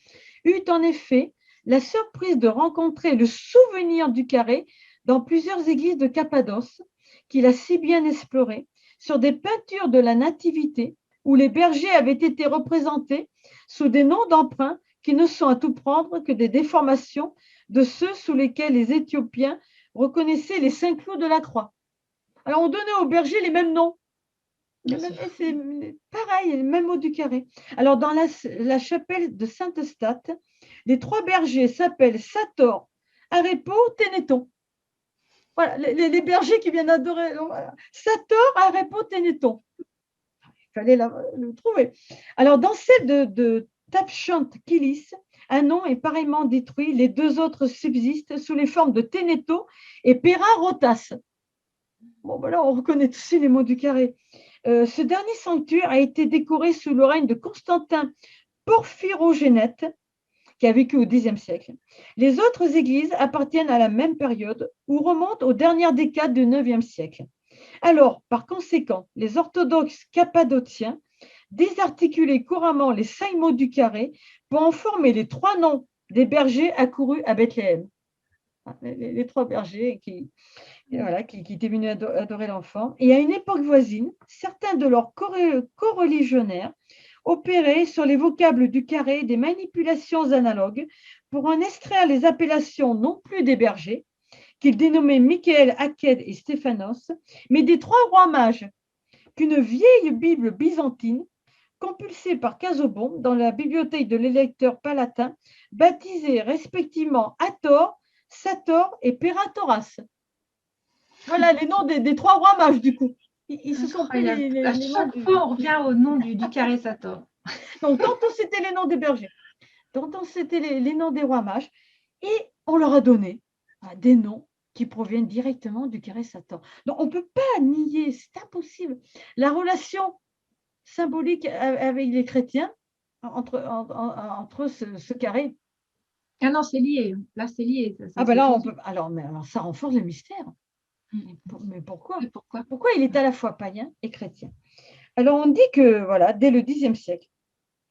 eut en effet la surprise de rencontrer le souvenir du carré dans plusieurs églises de Cappadoce, qu'il a si bien exploré, sur des peintures de la Nativité, où les bergers avaient été représentés sous des noms d'emprunts qui ne sont à tout prendre que des déformations de ceux sous lesquels les Éthiopiens reconnaissaient les 5 clous de la croix. Alors on donnait aux bergers les mêmes noms. C'est pareil, le même mot du carré. Alors, dans la chapelle de Sainte-Eustache, les 3 bergers s'appellent Sator, Arepo, Ténéton. Voilà, les bergers qui viennent adorer. Voilà. Sator, Arepo, Ténéton. Il fallait le trouver. Alors, dans celle de Tapchant Kilis, un nom est pareillement détruit. Les 2 autres subsistent sous les formes de Ténéto et Pera Rotas. Bon, voilà, on reconnaît aussi les mots du carré. Ce dernier sanctuaire a été décoré sous le règne de Constantin Porphyrogénète, qui a vécu au Xe siècle. Les autres églises appartiennent à la même période ou remontent aux dernières décades du IXe siècle. Alors, par conséquent, les orthodoxes cappadociens désarticulaient couramment les 5 mots du carré pour en former les 3 noms des bergers accourus à Bethléem. Les 3 bergers qui étaient venus adorer l'enfant. Et à une époque voisine, certains de leurs coreligionnaires opéraient sur les vocables du carré des manipulations analogues pour en extraire les appellations non plus des bergers, qu'ils dénommaient Michael, Aked et Stéphanos, mais des 3 rois mages, qu'une vieille Bible byzantine, compulsée par Casaubon dans la bibliothèque de l'électeur palatin, baptisée respectivement Hathor, Sator et Peratoras. Voilà les noms des 3 rois mages, du coup. Ils se sont pris les à chaque fois, on revient au nom du carré Sator. Donc, tantôt, c'était les noms des bergers, tantôt, c'était les noms des rois mages, et on leur a donné des noms qui proviennent directement du carré Sator. Donc, on ne peut pas nier, c'est impossible, la relation symbolique avec les chrétiens entre ce carré. Ah non, c'est lié. Là, c'est lié. Là, on peut. Alors, ça renforce le mystère. Mais pourquoi? Pourquoi il est à la fois païen et chrétien? Alors, on dit que, voilà, dès le Xe siècle,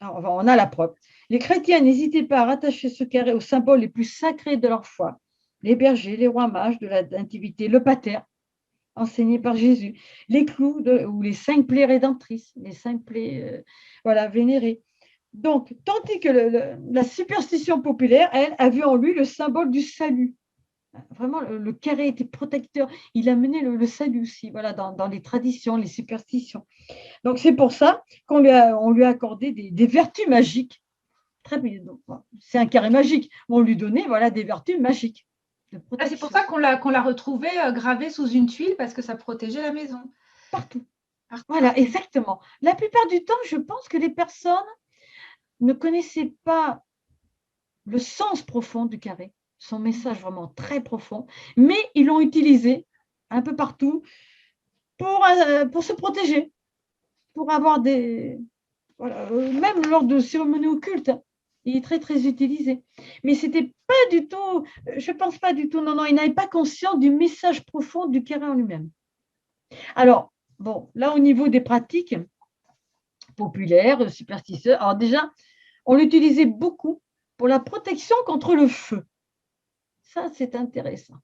on a la preuve, les chrétiens n'hésitaient pas à rattacher ce carré aux symboles les plus sacrés de leur foi, les bergers, les rois mages de la nativité, le pater, enseigné par Jésus, les clous ou les 5 plaies rédemptrices, les 5 plaies vénérées. Donc, tandis que la superstition populaire, elle, a vu en lui le symbole du salut. Vraiment, le carré était protecteur. Il amenait le salut aussi, voilà, dans les traditions, les superstitions. Donc, c'est pour ça qu'on lui a accordé des vertus magiques. Très bien. C'est un carré magique. On lui donnait des vertus magiques. C'est pour ça qu'on l'a retrouvé gravé sous une tuile, parce que ça protégeait la maison. Partout. Voilà, exactement. La plupart du temps, je pense que les personnes ne connaissaient pas le sens profond du carré, son message vraiment très profond, mais ils l'ont utilisé un peu partout pour se protéger, pour avoir même lors de cérémonies occultes, il est très, très utilisé. Mais c'était pas du tout, je pense pas du tout, non, ils n'avaient pas conscience du message profond du carré en lui-même. Alors, bon, là, au niveau des pratiques populaires, superstitieuses, alors déjà, on l'utilisait beaucoup pour la protection contre le feu. Ça, c'est intéressant.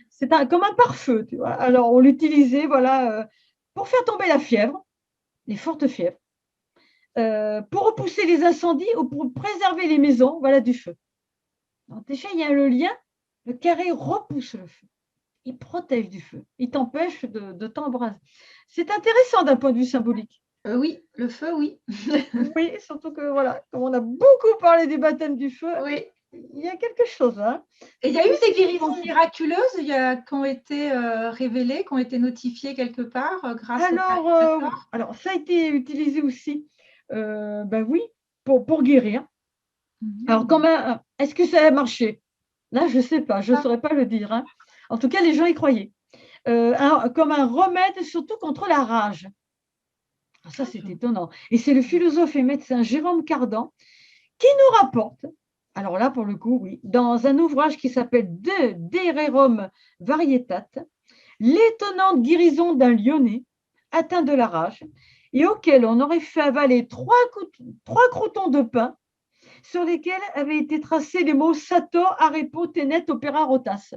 C'est comme un pare-feu, tu vois. Alors, on l'utilisait pour faire tomber la fièvre, les fortes fièvres, pour repousser les incendies ou pour préserver les maisons du feu. Donc, déjà, il y a le lien, le carré repousse le feu. Il protège du feu. Il t'empêche de t'embraser. C'est intéressant d'un point de vue symbolique. Oui, le feu, oui. Oui, surtout que, comme on a beaucoup parlé du baptême du feu, oui. il y a quelque chose, hein. Et il y a eu des guérisons miraculeuses qui ont été révélées, qui ont été notifiées quelque part grâce au Oui. Caricator. Alors, ça a été utilisé aussi, ben oui, pour guérir. Alors, est-ce que ça a marché? Là, je ne sais pas, je ne saurais pas le dire, hein. En tout cas, les gens y croyaient. Comme un remède, surtout contre la rage. Alors ça, c'est étonnant. Et c'est le philosophe et médecin Jérôme Cardan qui nous rapporte, alors là, pour le coup, oui, dans un ouvrage qui s'appelle De Rerum Varietat, l'étonnante guérison d'un Lyonnais atteint de la rage et auquel on aurait fait avaler trois croûtons de pain sur lesquels avaient été tracés les mots Sator, Arepo, Tenet, Opera, Rotas.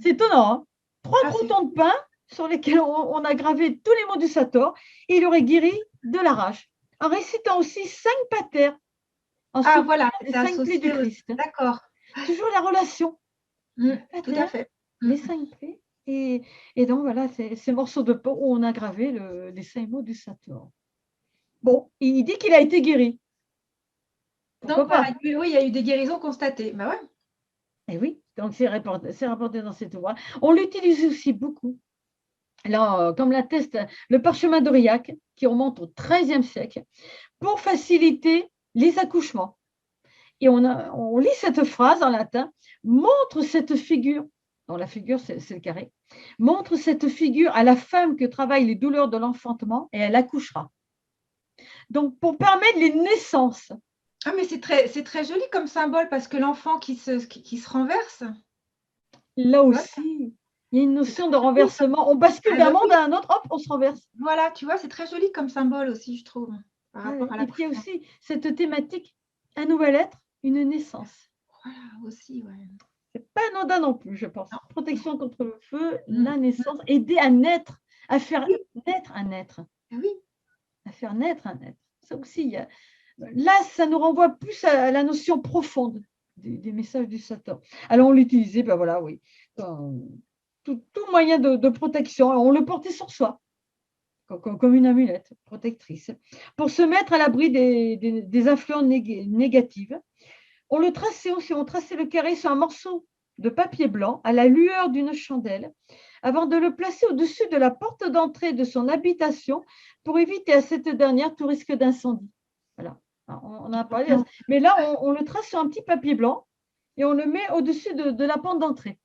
C'est étonnant, hein. Trois croûtons de pain sur lesquels on a gravé tous les mots du Sator et il aurait guéri de la rage. En récitant aussi 5 patères. Ah voilà, les c'est 5 plaies du associé aussi. Christ. D'accord. Toujours la relation. Tout à fait. Les 5 plaies. Et donc voilà, ces morceaux de peau où on a gravé les 5 mots du Sator. Bon, il dit qu'il a été guéri. Pourquoi Donc voilà, pas? oui, il y a eu des guérisons constatées. Bah ouais. Et oui, donc c'est rapporté dans cet ouvrage. On l'utilise aussi beaucoup. Là, comme l'atteste le parchemin d'Aurillac, qui remonte au XIIIe siècle, pour faciliter les accouchements. Et on lit cette phrase en latin, montre cette figure, dont la figure c'est le carré, montre cette figure à la femme que travaillent les douleurs de l'enfantement et elle accouchera. Donc, pour permettre les naissances. Ah, mais c'est très joli comme symbole parce que l'enfant qui se renverse. Là aussi, il y a une notion de renversement. On bascule d'un monde à un autre, hop, on se renverse. Voilà, tu vois, c'est très joli comme symbole aussi, je trouve, par rapport à Et puis il y a l'accouchement. aussi cette thématique, un nouvel être, une naissance. Voilà, aussi, ouais. C'est pas anodin non plus, je pense. Non. Protection contre le feu, la naissance, aider à naître, à faire naître un être. Oui. À faire naître un être. Ça aussi, là, ça nous renvoie plus à la notion profonde des messages du Satan. Alors, on l'utilisait, ben voilà, oui, tout moyen de protection. On le portait sur soi, comme une amulette protectrice, pour se mettre à l'abri des influences négatives. On le traçait aussi, on traçait le carré sur un morceau de papier blanc à la lueur d'une chandelle avant de le placer au-dessus de la porte d'entrée de son habitation pour éviter à cette dernière tout risque d'incendie. Voilà, on a parlé. Mais là, on le trace sur un petit papier blanc et on le met au-dessus de la porte d'entrée.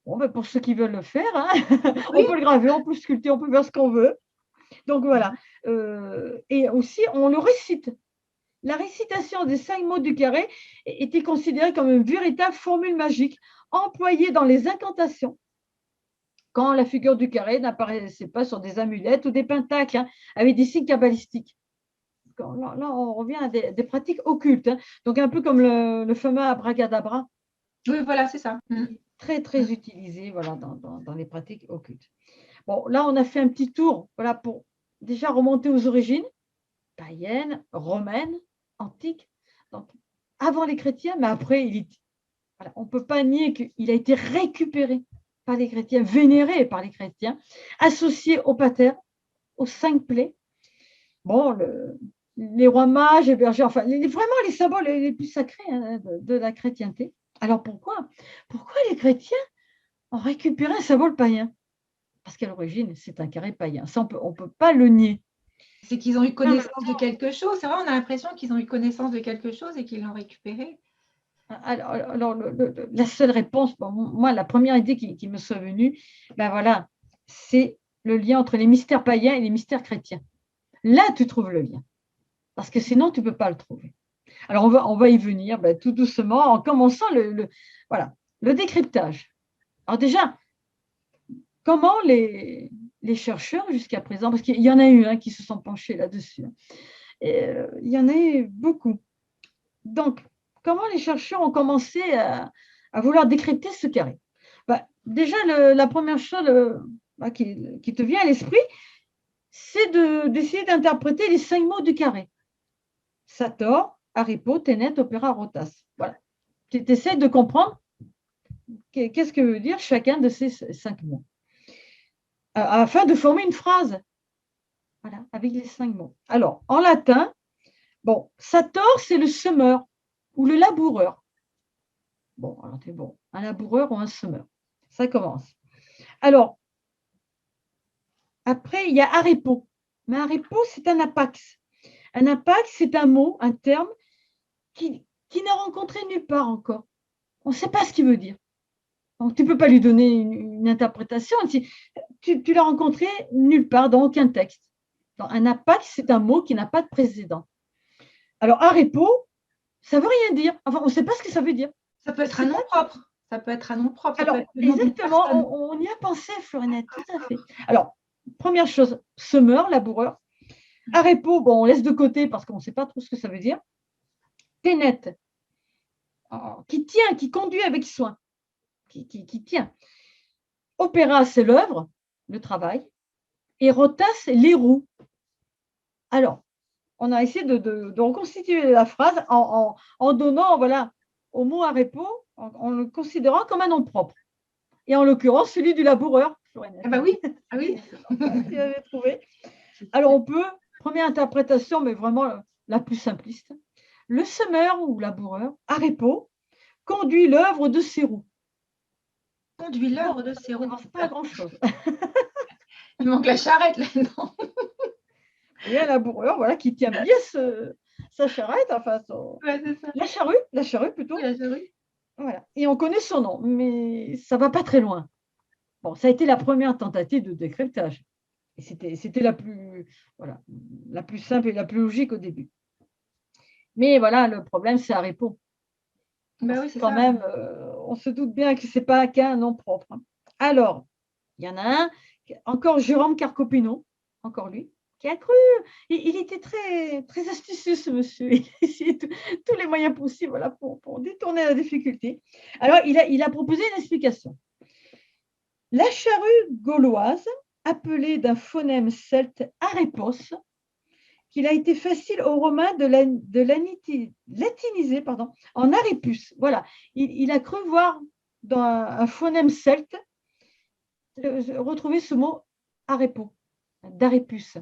Bon, ben pour ceux qui veulent le faire, hein, on peut le graver, on peut le sculpter, on peut faire ce qu'on veut. Donc voilà. Et aussi, on le récite. La récitation des 5 mots du carré était considérée comme une véritable formule magique employée dans les incantations quand la figure du carré n'apparaissait pas sur des amulettes ou des pentacles avec des signes kabbalistiques. Là, on revient à des pratiques occultes, donc un peu comme le fameux abracadabra. Oui, voilà, c'est ça. Très, très utilisé voilà, dans les pratiques occultes. Bon, là, on a fait un petit tour voilà, pour déjà remonter aux origines païennes, romaines, antiques, donc avant les chrétiens, mais après, on ne peut pas nier qu'il a été récupéré par les chrétiens, vénéré par les chrétiens, associé au pater, aux 5 plaies. Bon, les rois mages, les bergers, enfin, vraiment les symboles les plus sacrés de la chrétienté. Alors pourquoi les chrétiens ont récupéré un symbole païen? Parce qu'à l'origine, c'est un carré païen. Ça, on ne peut pas le nier. C'est qu'ils ont eu connaissance de quelque chose. C'est vrai, on a l'impression qu'ils ont eu connaissance de quelque chose et qu'ils l'ont récupéré. Alors la seule réponse, moi, la première idée qui me soit venue, ben voilà, c'est le lien entre les mystères païens et les mystères chrétiens. Là, tu trouves le lien. Parce que sinon, tu ne peux pas le trouver. Alors, on va y venir tout doucement en commençant voilà, le décryptage. Alors déjà, comment les chercheurs jusqu'à présent, parce qu'il y en a eu qui se sont penchés là-dessus, il y en a eu beaucoup. Donc, comment les chercheurs ont commencé à vouloir décrypter ce carré? Déjà, la première chose qui te vient à l'esprit, c'est d'essayer d'interpréter les 5 mots du carré. Sator, Arepo, Tenet, Opera, Rotas. Voilà. Tu essaies de comprendre qu'est-ce que veut dire chacun de ces 5 mots. Afin de former une phrase. Voilà, avec les 5 mots. Alors, en latin, Sator, c'est le semeur. ou le laboureur. Bon, alors c'est bon, un laboureur ou un semeur. Ça commence. Alors, après, il y a arepo. Mais arepo, c'est un apax. Un apax, c'est un mot, un terme qui n'est rencontré nulle part encore. On ne sait pas ce qu'il veut dire. Donc, tu ne peux pas lui donner une interprétation. Tu l'as rencontré nulle part, dans aucun texte. Donc, un apax, c'est un mot qui n'a pas de précédent. Alors, arepo, ça ne veut rien dire. Enfin, on ne sait pas ce que ça veut dire. Ça peut être un nom propre. Ça peut être un nom propre. Ça Alors, peut être le nom d'une exactement, personne. on y a pensé, Florinette, tout à fait. Alors, première chose, semeur, laboureur. Arepo, bon, on laisse de côté parce qu'on ne sait pas trop ce que ça veut dire. Ténète, qui tient, qui conduit avec soin, qui tient. Opéra, c'est l'œuvre, le travail. Et rota, c'est les roues. Alors, on a essayé de reconstituer la phrase en donnant, voilà, au mot arepo, en le considérant comme un nom propre. Et en l'occurrence, celui du laboureur. Ah bah oui, ah oui. Tu avais trouvé. Alors, on peut, première interprétation, mais vraiment la plus simpliste. Le semeur ou laboureur, arepo, conduit l'œuvre de ses roues. Conduit l'œuvre de ses Ça roues. n'avance pas à grand-chose. Il manque la charrette là-dedans. Et un laboureur, voilà, qui tient bien sa charrette, enfin, Ouais, c'est ça. la charrue plutôt. Oui, la charrue. Voilà. Et on connaît son nom, mais ça ne va pas très loin. Bon, ça a été la première tentative de décryptage. Et c'était voilà, la plus simple et la plus logique au début. Mais voilà, le problème, c'est arepo. Bah oui, c'est Quand ça. même, on se doute bien que ce n'est pas qu'un nom propre. Alors, il y en a un, encore Jérôme Carcopino, encore lui, qui a cru. Il était très, très astucieux, ce monsieur. Il a essayé tous les moyens possibles, voilà, pour détourner la difficulté. Alors, il a proposé une explication. La charrue gauloise, appelée d'un phonème celte arepos, qu'il a été facile aux Romains de latiniser en arepus. Voilà, il a cru voir dans un phonème celte retrouver ce mot arepo, d'arepus.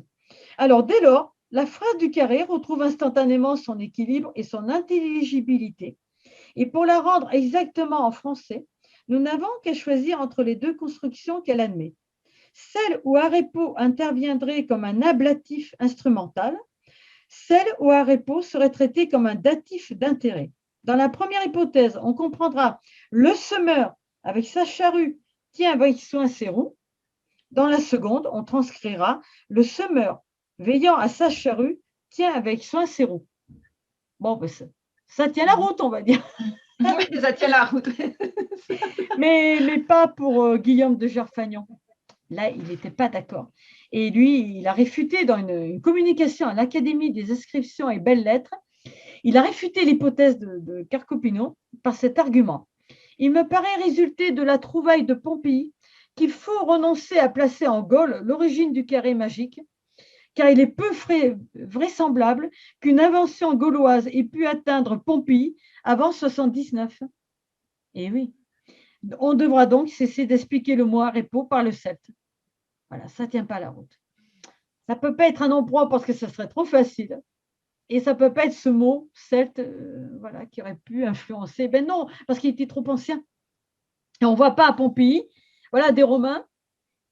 Alors, dès lors, la phrase du carré retrouve instantanément son équilibre et son intelligibilité. Et pour la rendre exactement en français, nous n'avons qu'à choisir entre les deux constructions qu'elle admet. Celle où arepo interviendrait comme un ablatif instrumental, celle où arepo serait traité comme un datif d'intérêt. Dans la première hypothèse, on comprendra le semeur avec sa charrue tient avec soin ses roues. Dans la seconde, on transcrira le semeur veillant à sa charrue tient avec soin ses roues. Bon, ben ça tient la route, on va dire. Oui, ça tient la route. mais pas pour Guillaume de Gerfagnan. Là, il n'était pas d'accord. Et lui, il a réfuté dans une communication à l'Académie des inscriptions et belles-lettres, il a réfuté l'hypothèse de Carcopino par cet argument. Il me paraît résulter de la trouvaille de Pompéi qu'il faut renoncer à placer en Gaule l'origine du carré magique, car il est peu vraisemblable qu'une invention gauloise ait pu atteindre Pompéi avant 79. Et oui, on devra donc cesser d'expliquer le mot arepo par le celte. Voilà, ça ne tient pas la route. Ça ne peut pas être un nom propre parce que ça serait trop facile. Et ça ne peut pas être ce mot celte voilà, qui aurait pu influencer. Ben non, parce qu'il était trop ancien. Et on ne voit pas à Pompéi voilà, des Romains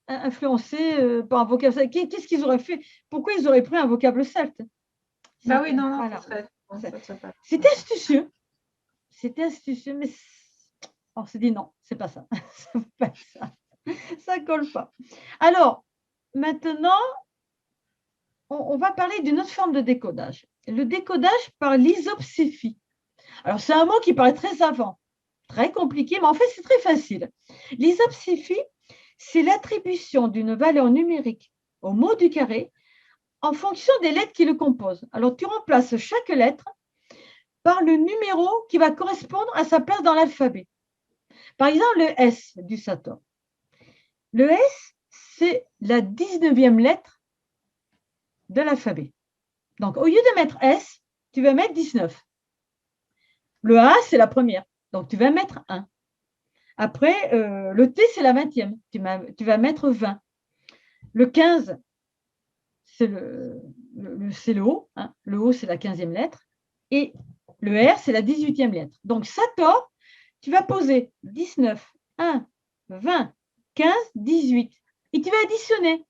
influencés par un vocable. Qu'est-ce qu'ils auraient fait? Pourquoi ils auraient pris un vocable celte? Bah oui, non, voilà. C'était astucieux. C'était astucieux, mais on s'est dit non, c'est pas ça. Ça ne pas être ça. Ça ne colle pas. Alors, maintenant, on va parler d'une autre forme de décodage. Le décodage par l'isopséphie. Alors, c'est un mot qui paraît très savant, très compliqué, mais en fait, c'est très facile. L'isopséphie, c'est l'attribution d'une valeur numérique au mot du carré en fonction des lettres qui le composent. Alors, tu remplaces chaque lettre par le numéro qui va correspondre à sa place dans l'alphabet. Par exemple, le S du Sator. Le S, c'est la 19e lettre de l'alphabet. Donc, au lieu de mettre S, tu vas mettre 19. Le A, c'est la première. Donc, tu vas mettre 1. Après, le T, c'est la 20e. Tu vas mettre 20. Le 15, c'est le O. Hein. Le O, c'est la 15e lettre. Et Le R, c'est la 18e lettre. Donc, Sator, tu vas poser 19, 1, 20, 15, 18. Et tu vas additionner.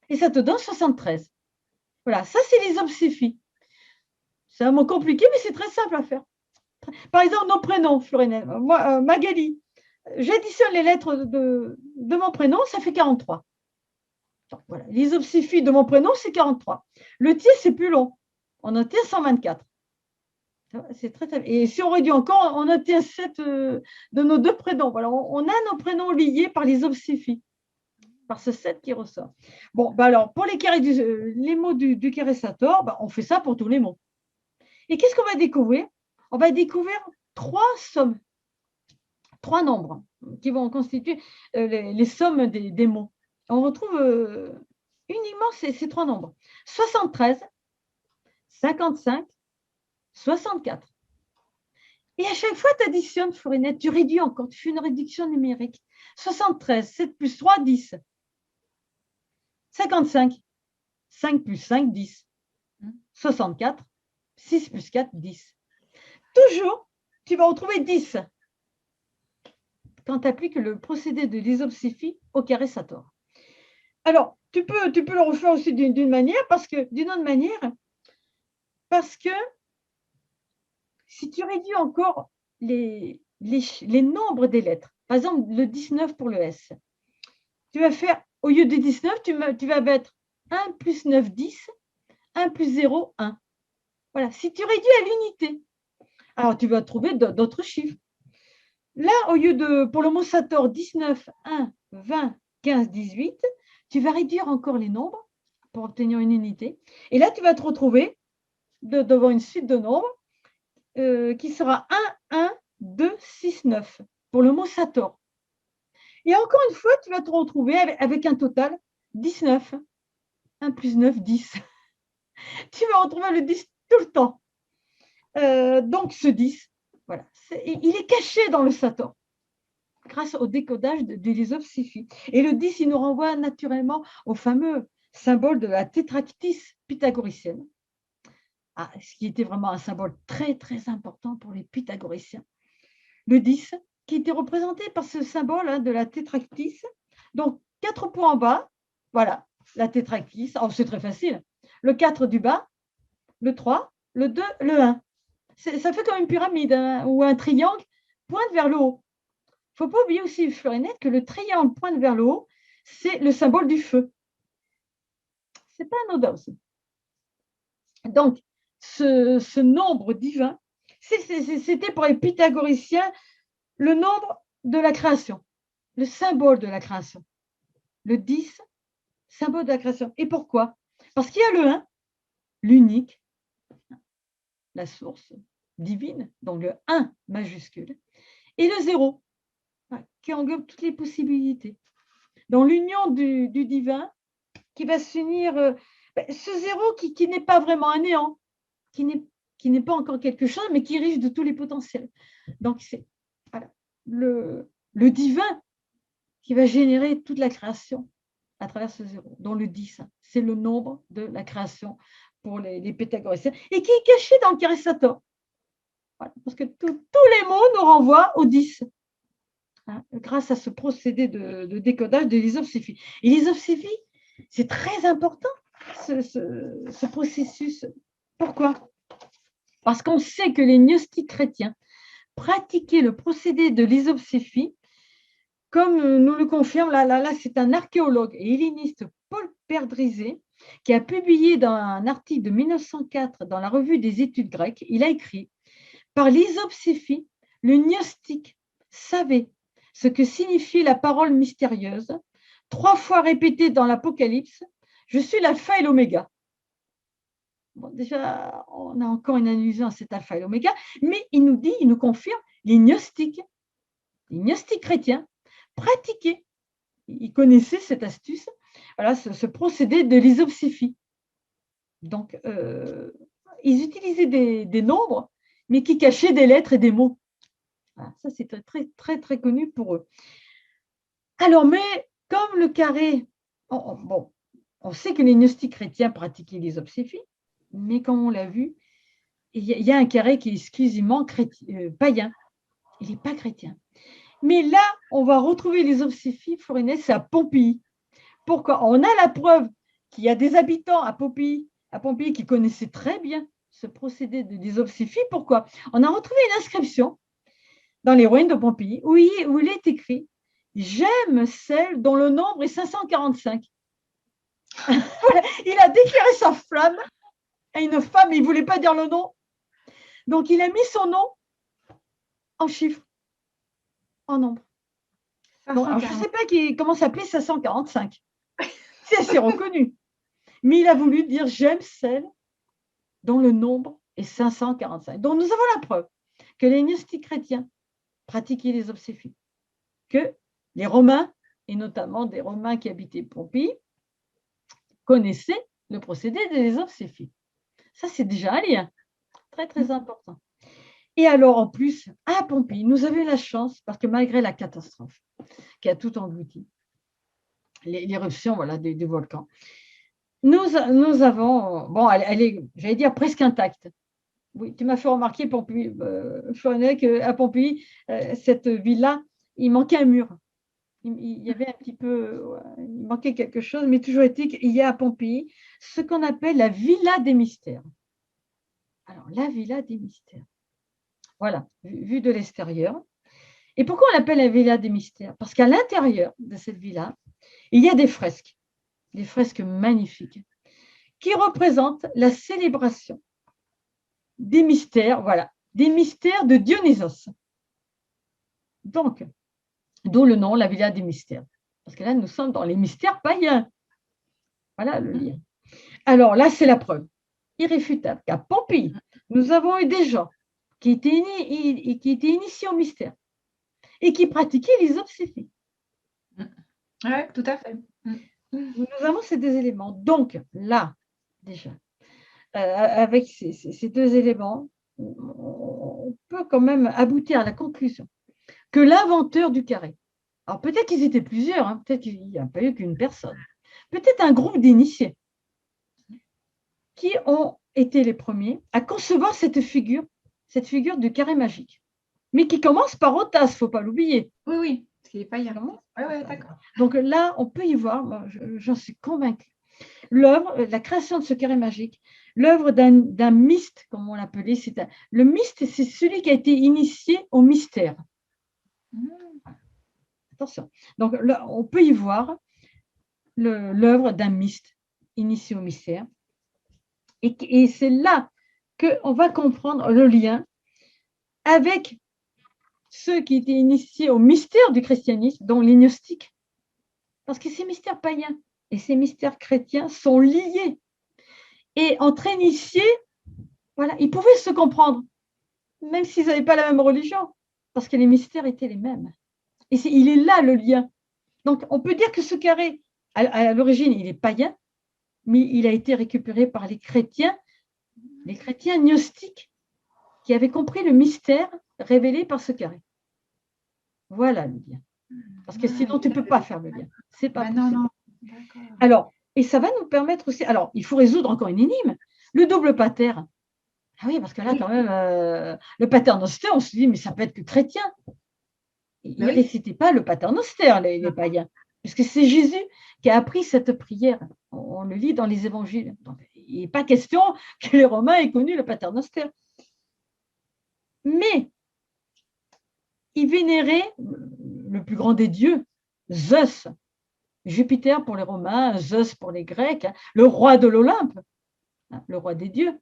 Et ça te donne 73. Voilà, ça, c'est l'isopséphi. C'est un mot compliqué, mais c'est très simple à faire. Par exemple, nos prénoms, Florinette. Moi, Magali, j'additionne les lettres de mon prénom, ça fait 43. Donc, voilà, l'isopséphi de mon prénom, c'est 43. Le tien, c'est plus long. On obtient 124. C'est très, très... Et si on réduit encore, on obtient 7 de nos deux prénoms. Voilà, on a nos prénoms liés par l'isopséphi, par ce 7 qui ressort. Bon, ben alors, pour les mots du carré Sator, ben, on fait ça pour tous les mots. Et qu'est-ce qu'on va découvrir? On va découvrir 3 sommes, 3 nombres qui vont constituer les sommes des mots. On retrouve uniquement ces 3 nombres. 73, 55, 64. Et à chaque fois, tu additionnes, Florinette, tu réduis encore, tu fais une réduction numérique. 73, 7 plus 3, 10. 55, 5 plus 5, 10. 64, 6 plus 4, 10. Toujours, tu vas retrouver 10 quand tu appliques le procédé de l'isopséphi au carré Sator. Alors, tu peux le refaire aussi d'une manière, d'une autre manière, parce que si tu réduis encore les nombres des lettres, par exemple le 19 pour le S, tu vas faire, au lieu de 19, tu vas mettre 1 plus 9, 10, 1 plus 0, 1. Voilà, si tu réduis à l'unité, alors tu vas trouver d'autres chiffres. Là, au lieu de, pour le mot Sator, 19, 1, 20, 15, 18, tu vas réduire encore les nombres pour obtenir une unité. Et là, tu vas te retrouver devant une suite de nombres qui sera 1, 1, 2, 6, 9 pour le mot Sator. Et encore une fois, tu vas te retrouver avec un total 19. 1 plus 9, 10. Tu vas retrouver le 10 tout le temps. Donc, ce 10, voilà, il est caché dans le Sator grâce au décodage de l'isopséphi. Et le 10, il nous renvoie naturellement au fameux symbole de la tétractys pythagoricienne, ce qui était vraiment un symbole très, très important pour les pythagoriciens. Le 10, qui était représenté par ce symbole de la tétractys. Donc, 4 points en bas, voilà, la tétractys. Oh, c'est très facile. Le 4 du bas, le 3, le 2, le 1. Ça fait comme une pyramide ou un triangle pointe vers le haut. Il ne faut pas oublier aussi, Florinette, que le triangle pointe vers le haut, c'est le symbole du feu. Ce n'est pas anodin aussi. Donc, ce nombre divin, c'était pour les pythagoriciens le nombre de la création, le symbole de la création. Le 10, symbole de la création. Et pourquoi? Parce qu'il y a le 1, l'unique, la source divine, donc le 1 majuscule, et le 0, qui englobe toutes les possibilités. Dans l'union du divin, qui va s'unir, ce 0 qui n'est pas vraiment un néant, qui n'est pas encore quelque chose, mais qui est riche de tous les potentiels. Donc, c'est voilà, le divin qui va générer toute la création à travers ce 0, dont le 10, c'est le nombre de la création pour les pythagoriciens, et qui est caché dans le carré Sator. Voilà, parce que tous les mots nous renvoient au 10, grâce à ce procédé de décodage de l'isopséphi. Et l'isopséphi, c'est très important, ce processus. Pourquoi? Parce qu'on sait que les gnostiques chrétiens pratiquaient le procédé de l'isopséphi, comme nous le confirme, là c'est un archéologue et helléniste, Paul Perdrizet, qui a publié dans un article de 1904 dans la revue des études grecques. Il a écrit: par l'isopséphi, le gnostique savait ce que signifie la parole mystérieuse, 3 fois répétée dans l'Apocalypse: je suis l'alpha et l'oméga. Bon, déjà, on a encore une allusion à cet alpha et l'oméga, mais il nous confirme, les gnostiques chrétiens pratiquaient, ils connaissaient cette astuce, voilà, ce procédé de l'isopséphi. Donc, ils utilisaient des nombres, mais qui cachaient des lettres et des mots. Voilà, ça, c'est très, très, très, très connu pour eux. Alors, mais comme le carré, bon, on sait que les gnostiques chrétiens pratiquaient l'isopséphi, mais comme on l'a vu, y a un carré qui est exclusivement païen. Il n'est pas chrétien. Mais là, on va retrouver les obséfies, Florinette, c'est à Pompéi. Pourquoi? On a la preuve qu'il y a des habitants à Pompéi qui connaissaient très bien ce procédé des obséfies. Pourquoi? On a retrouvé une inscription dans les ruines de Pompéi où il est écrit « J'aime celle dont le nombre est 545 ». Il a déclaré sa flamme à une femme, il ne voulait pas dire le nom. Donc, il a mis son nom en chiffres, en nombre. Donc, alors, je ne sais pas comment s'appelait 545. C'est assez reconnu. Mais il a voulu dire « J'aime celle dont le nombre est 545 ». Donc, nous avons la preuve que les gnostiques chrétiens pratiquaient les obséfies, que les Romains, et notamment des Romains qui habitaient Pompéi, connaissaient le procédé des obséfies. Ça, c'est déjà un lien très, très important. Et alors, en plus, à Pompéi, nous avions la chance, parce que malgré la catastrophe qui a tout englouti, l'éruption du volcan, nous avons, bon, elle est, j'allais dire, presque intacte. Oui, tu m'as fait remarquer, Pompéi, Florinette, qu'à Pompéi, cette ville-là, il manquait un mur. Il y avait un petit peu, il manquait quelque chose, mais toujours est-il qu'il y a à Pompéi ce qu'on appelle la Villa des Mystères. Alors, la Villa des Mystères. Voilà, vue de l'extérieur. Et pourquoi on l'appelle la Villa des Mystères? Parce qu'à l'intérieur de cette villa, il y a des fresques magnifiques, qui représentent la célébration des mystères, voilà, des mystères de Dionysos. Donc, d'où le nom, la Villa des Mystères. Parce que là, nous sommes dans les mystères païens. Voilà le lien. Alors là, c'est la preuve irréfutable qu'à Pompéi, nous avons eu des gens qui étaient initiés au mystère et qui pratiquaient les obséfies. Oui, tout à fait. Nous avons ces deux éléments. Donc là, déjà, avec ces deux éléments, on peut quand même aboutir à la conclusion que l'inventeur du carré, alors peut-être qu'ils étaient plusieurs, hein, peut-être qu'il n'y a pas eu qu'une personne, peut-être un groupe d'initiés qui ont été les premiers à concevoir cette figure du carré magique, mais qui commence par Otas, il ne faut pas l'oublier. Oui, oui, parce qu'il n'est pas hier. Oui, d'accord. Donc là, on peut y voir, j'en suis convaincue, l'œuvre, la création de ce carré magique, l'œuvre d'un myste, comme on l'appelait. Le myste, c'est celui qui a été initié au mystère. Attention. Donc là, on peut y voir l'œuvre d'un myste initié au mystère. Et c'est là qu'on va comprendre le lien avec ceux qui étaient initiés au mystère du christianisme, dont les gnostiques. Parce que ces mystères païens et ces mystères chrétiens sont liés. Et entre initiés, voilà, ils pouvaient se comprendre, même s'ils n'avaient pas la même religion, parce que les mystères étaient les mêmes. Et il est là le lien. Donc, on peut dire que ce carré, à l'origine, il est païen, mais il a été récupéré par les chrétiens gnostiques, qui avaient compris le mystère révélé par ce carré. Voilà le lien. Parce que sinon, tu ne peux pas faire le lien. C'est pas possible. Non. Alors, et ça va nous permettre aussi. Alors, il faut résoudre encore une énigme. Le double pater. Ah oui, parce que là, quand même, le paternoster, on se dit, mais ça peut être que chrétien. Ils ne récitaient pas le paternoster, les païens, puisque c'est Jésus qui a appris cette prière. On le lit dans les évangiles. Donc, il n'est pas question que les Romains aient connu le paternoster. Mais ils vénéraient le plus grand des dieux, Zeus. Jupiter pour les Romains, Zeus pour les Grecs, le roi de l'Olympe, le roi des dieux.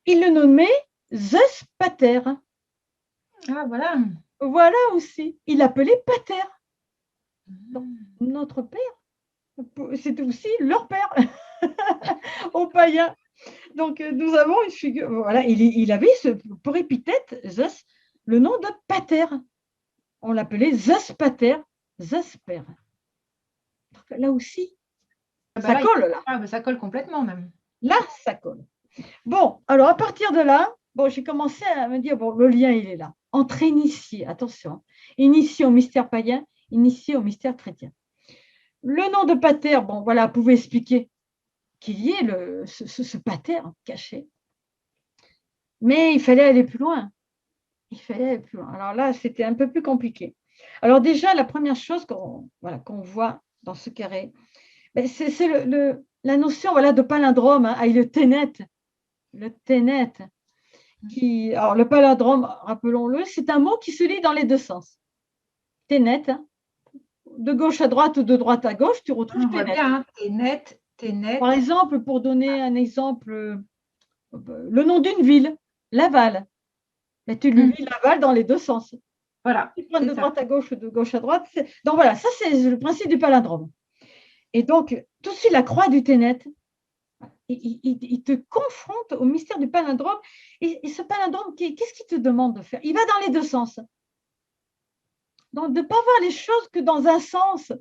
Il le nommait Zeus Pater. Ah, voilà. Voilà aussi. Il l'appelait Pater. Donc, notre père, c'était aussi leur père, aux païens. Donc, nous avons une figure. Voilà, il avait pour épithète, Zeus, le nom de Pater. On l'appelait Zeus Pater, Zeus Père. Donc, là aussi, ça colle. Là. Ah, ça colle complètement même. Là, ça colle. Bon, alors à partir de là, j'ai commencé à me dire, le lien, il est là. Entre initiés, attention, initiés au mystère païen, initiés au mystère chrétien. Le nom de Pater, pouvait expliquer qu'il y ait ce pater caché. Mais il fallait aller plus loin. Il fallait aller plus loin. Alors là, c'était un peu plus compliqué. Alors déjà, la première chose qu'on voit dans ce carré, ben, c'est la notion voilà, de palindrome, hein, avec le ténet. Le ténet. Alors, le palindrome, rappelons-le, c'est un mot qui se lit dans les deux sens. Ténet, hein. De gauche à droite ou de droite à gauche, tu retrouves On voit ténet. bien, hein, t'es net. Par exemple, pour donner un exemple, le nom d'une ville, Laval. Mais tu le lis Laval dans les deux sens. Voilà, Tu prends de c'est ça. droite à gauche ou de gauche à droite. Donc voilà, ça c'est le principe du palindrome. Et donc, tout de suite, la croix du ténet, il te confronte au mystère du palindrome. Et ce palindrome, qu'est-ce qu'il te demande de faire? Il va dans les deux sens. Donc, de ne pas voir les choses que dans un sens,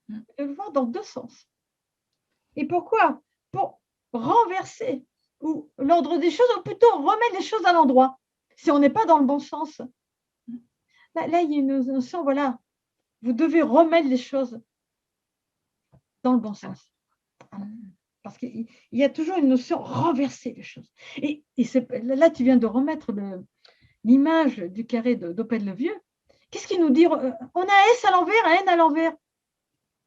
de le voir dans deux sens. Et pourquoi? Pour renverser l'ordre des choses, ou plutôt remettre les choses à l'endroit, si on n'est pas dans le bon sens. Là, il y a une notion, voilà, vous devez remettre les choses dans le bon sens. Parce qu'il y a toujours une notion renverser les choses. Et là, tu viens de remettre l'image du carré d'Opède le Vieux. Qu'est-ce qu'il nous dit? On a un S à l'envers, un N à l'envers.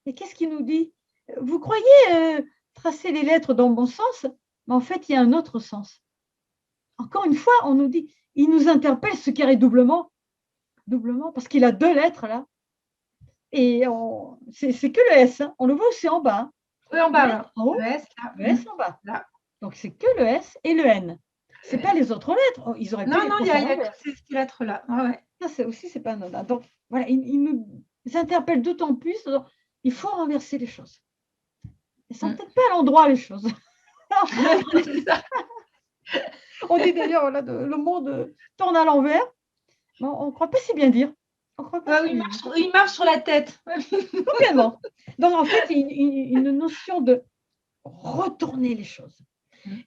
Et qu'est-ce qu'il nous dit? Vous croyez tracer les lettres dans le bon sens, mais en fait, il y a un autre sens. Encore une fois, on nous dit, il nous interpelle ce carré doublement, parce qu'il a deux lettres là. Et c'est que le S. Hein. On le voit aussi en bas. Oui, en bas, là. En haut, le S, là. le S en bas. Là. Donc, c'est que le S et le N. Ce n'est pas les autres lettres. Oh, ils auraient pu Non, les il y a ces lettres-là. Ouais. Ça aussi, c'est pas anodin. Donc, voilà, il nous interpelle d'autant plus. Donc, il faut renverser les choses. Elles ne sont peut-être pas à l'endroit, les choses. On dit d'ailleurs, voilà, le monde tourne à l'envers. On ne croit pas si bien dire. On croit pas il marche sur la tête. Complètement. Donc, en fait, il y a une notion de retourner les choses.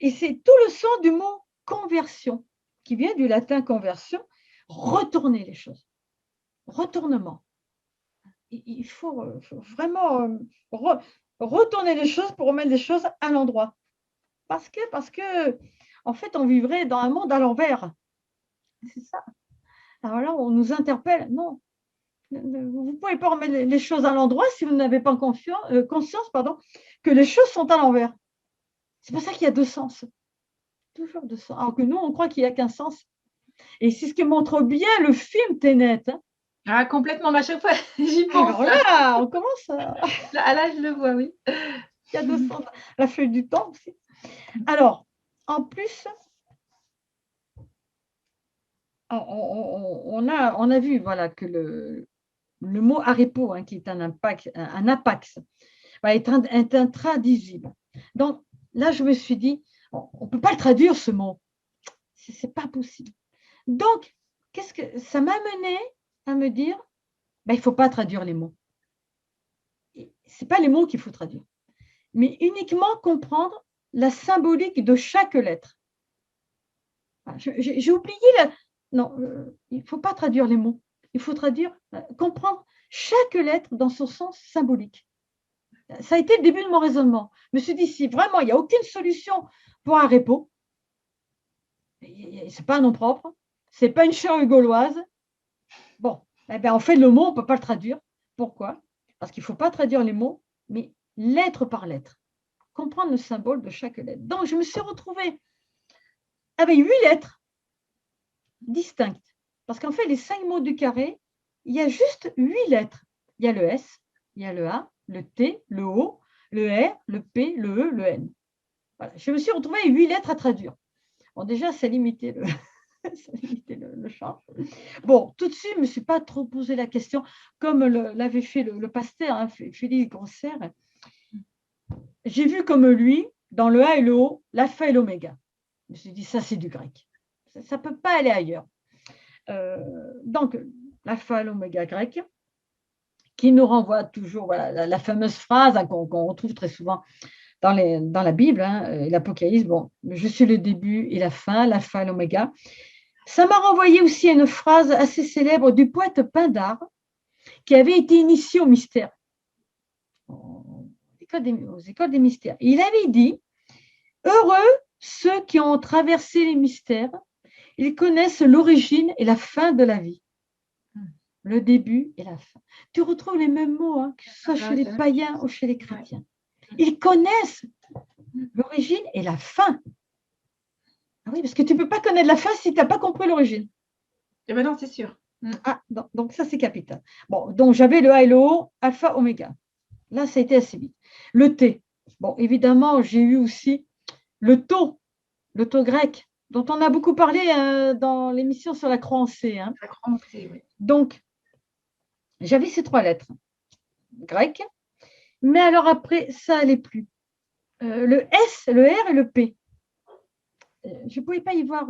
Et c'est tout le sens du mot conversion, qui vient du latin conversion, retourner les choses. Retournement. Il faut vraiment retourner les choses pour remettre les choses à l'endroit. Parce que, en fait, on vivrait dans un monde à l'envers. C'est ça. Alors là, on nous interpelle. Non, vous ne pouvez pas remettre les choses à l'endroit si vous n'avez pas conscience que les choses sont à l'envers. C'est pour ça qu'il y a deux sens. Toujours deux sens. Alors que nous, on croit qu'il n'y a qu'un sens. Et c'est ce que montre bien le film Tenet. Hein. Ah, complètement. À chaque fois, j'y pense. Alors là, on commence à... Là, je le vois, oui. Il y a deux sens. La feuille du temps aussi. Alors, en plus, on a vu voilà, que le mot arepo, hein, qui est un apax, est intraduisible. Donc, là, je me suis dit, on ne peut pas le traduire, ce mot. Ce n'est pas possible. Donc, qu'est-ce que ça m'a mené à me dire, il ne faut pas traduire les mots. Ce n'est pas les mots qu'il faut traduire, mais uniquement comprendre la symbolique de chaque lettre. J'ai oublié non, il ne faut pas traduire les mots. Il faut comprendre chaque lettre dans son sens symbolique. Ça a été le début de mon raisonnement. Je me suis dit, si vraiment il n'y a aucune solution pour un repo, ce n'est pas un nom propre, ce n'est pas une charrue gauloise, bon, eh bien, en fait, le mot, on ne peut pas le traduire. Pourquoi? Parce qu'il ne faut pas traduire les mots, mais lettre par lettre. Comprendre le symbole de chaque lettre. Donc, je me suis retrouvée avec 8 lettres distinctes. Parce qu'en fait, les 5 mots du carré, il y a juste 8 lettres. Il y a le S, il y a le A, le T, le O, le R, le P, le E, le N. Voilà. Je me suis retrouvée avec 8 lettres à traduire. Bon, déjà, ça limitait le champ. Bon, tout de suite, je ne me suis pas trop posé la question, comme l'avait fait le pasteur, hein, Félix Grosser. J'ai vu comme lui, dans le A et le O, l'alpha et l'oméga. Je me suis dit, ça, c'est du grec. Ça ne peut pas aller ailleurs. Donc, l'alpha et l'oméga grec, qui nous renvoie toujours voilà, la fameuse phrase hein, qu'on retrouve très souvent dans la Bible, hein, l'Apocalypse, bon, je suis le début et la fin, l'alpha et l'oméga. Ça m'a renvoyé aussi à une phrase assez célèbre du poète Pindare, qui avait été initié au mystère, aux écoles des mystères. Et il avait dit « Heureux ceux qui ont traversé les mystères, ils connaissent l'origine et la fin de la vie. Le début et la fin. Tu retrouves les mêmes mots, hein, que ce soit chez les païens ou chez les chrétiens. Ils connaissent l'origine et la fin. Ah oui, parce que tu ne peux pas connaître la fin si tu n'as pas compris l'origine. Eh ben non, c'est sûr. Ah, donc ça, c'est capital. Bon, donc j'avais le A et le O, alpha, oméga. Là, ça a été assez vite. Le T. Bon, évidemment, j'ai eu aussi le tau grec, dont on a beaucoup parlé dans l'émission sur la croix en C. Hein. La croix en C, oui. Donc, j'avais ces 3 lettres grecques, mais alors après, ça n'allait plus. Le S, le R et le P. Je ne pouvais pas y voir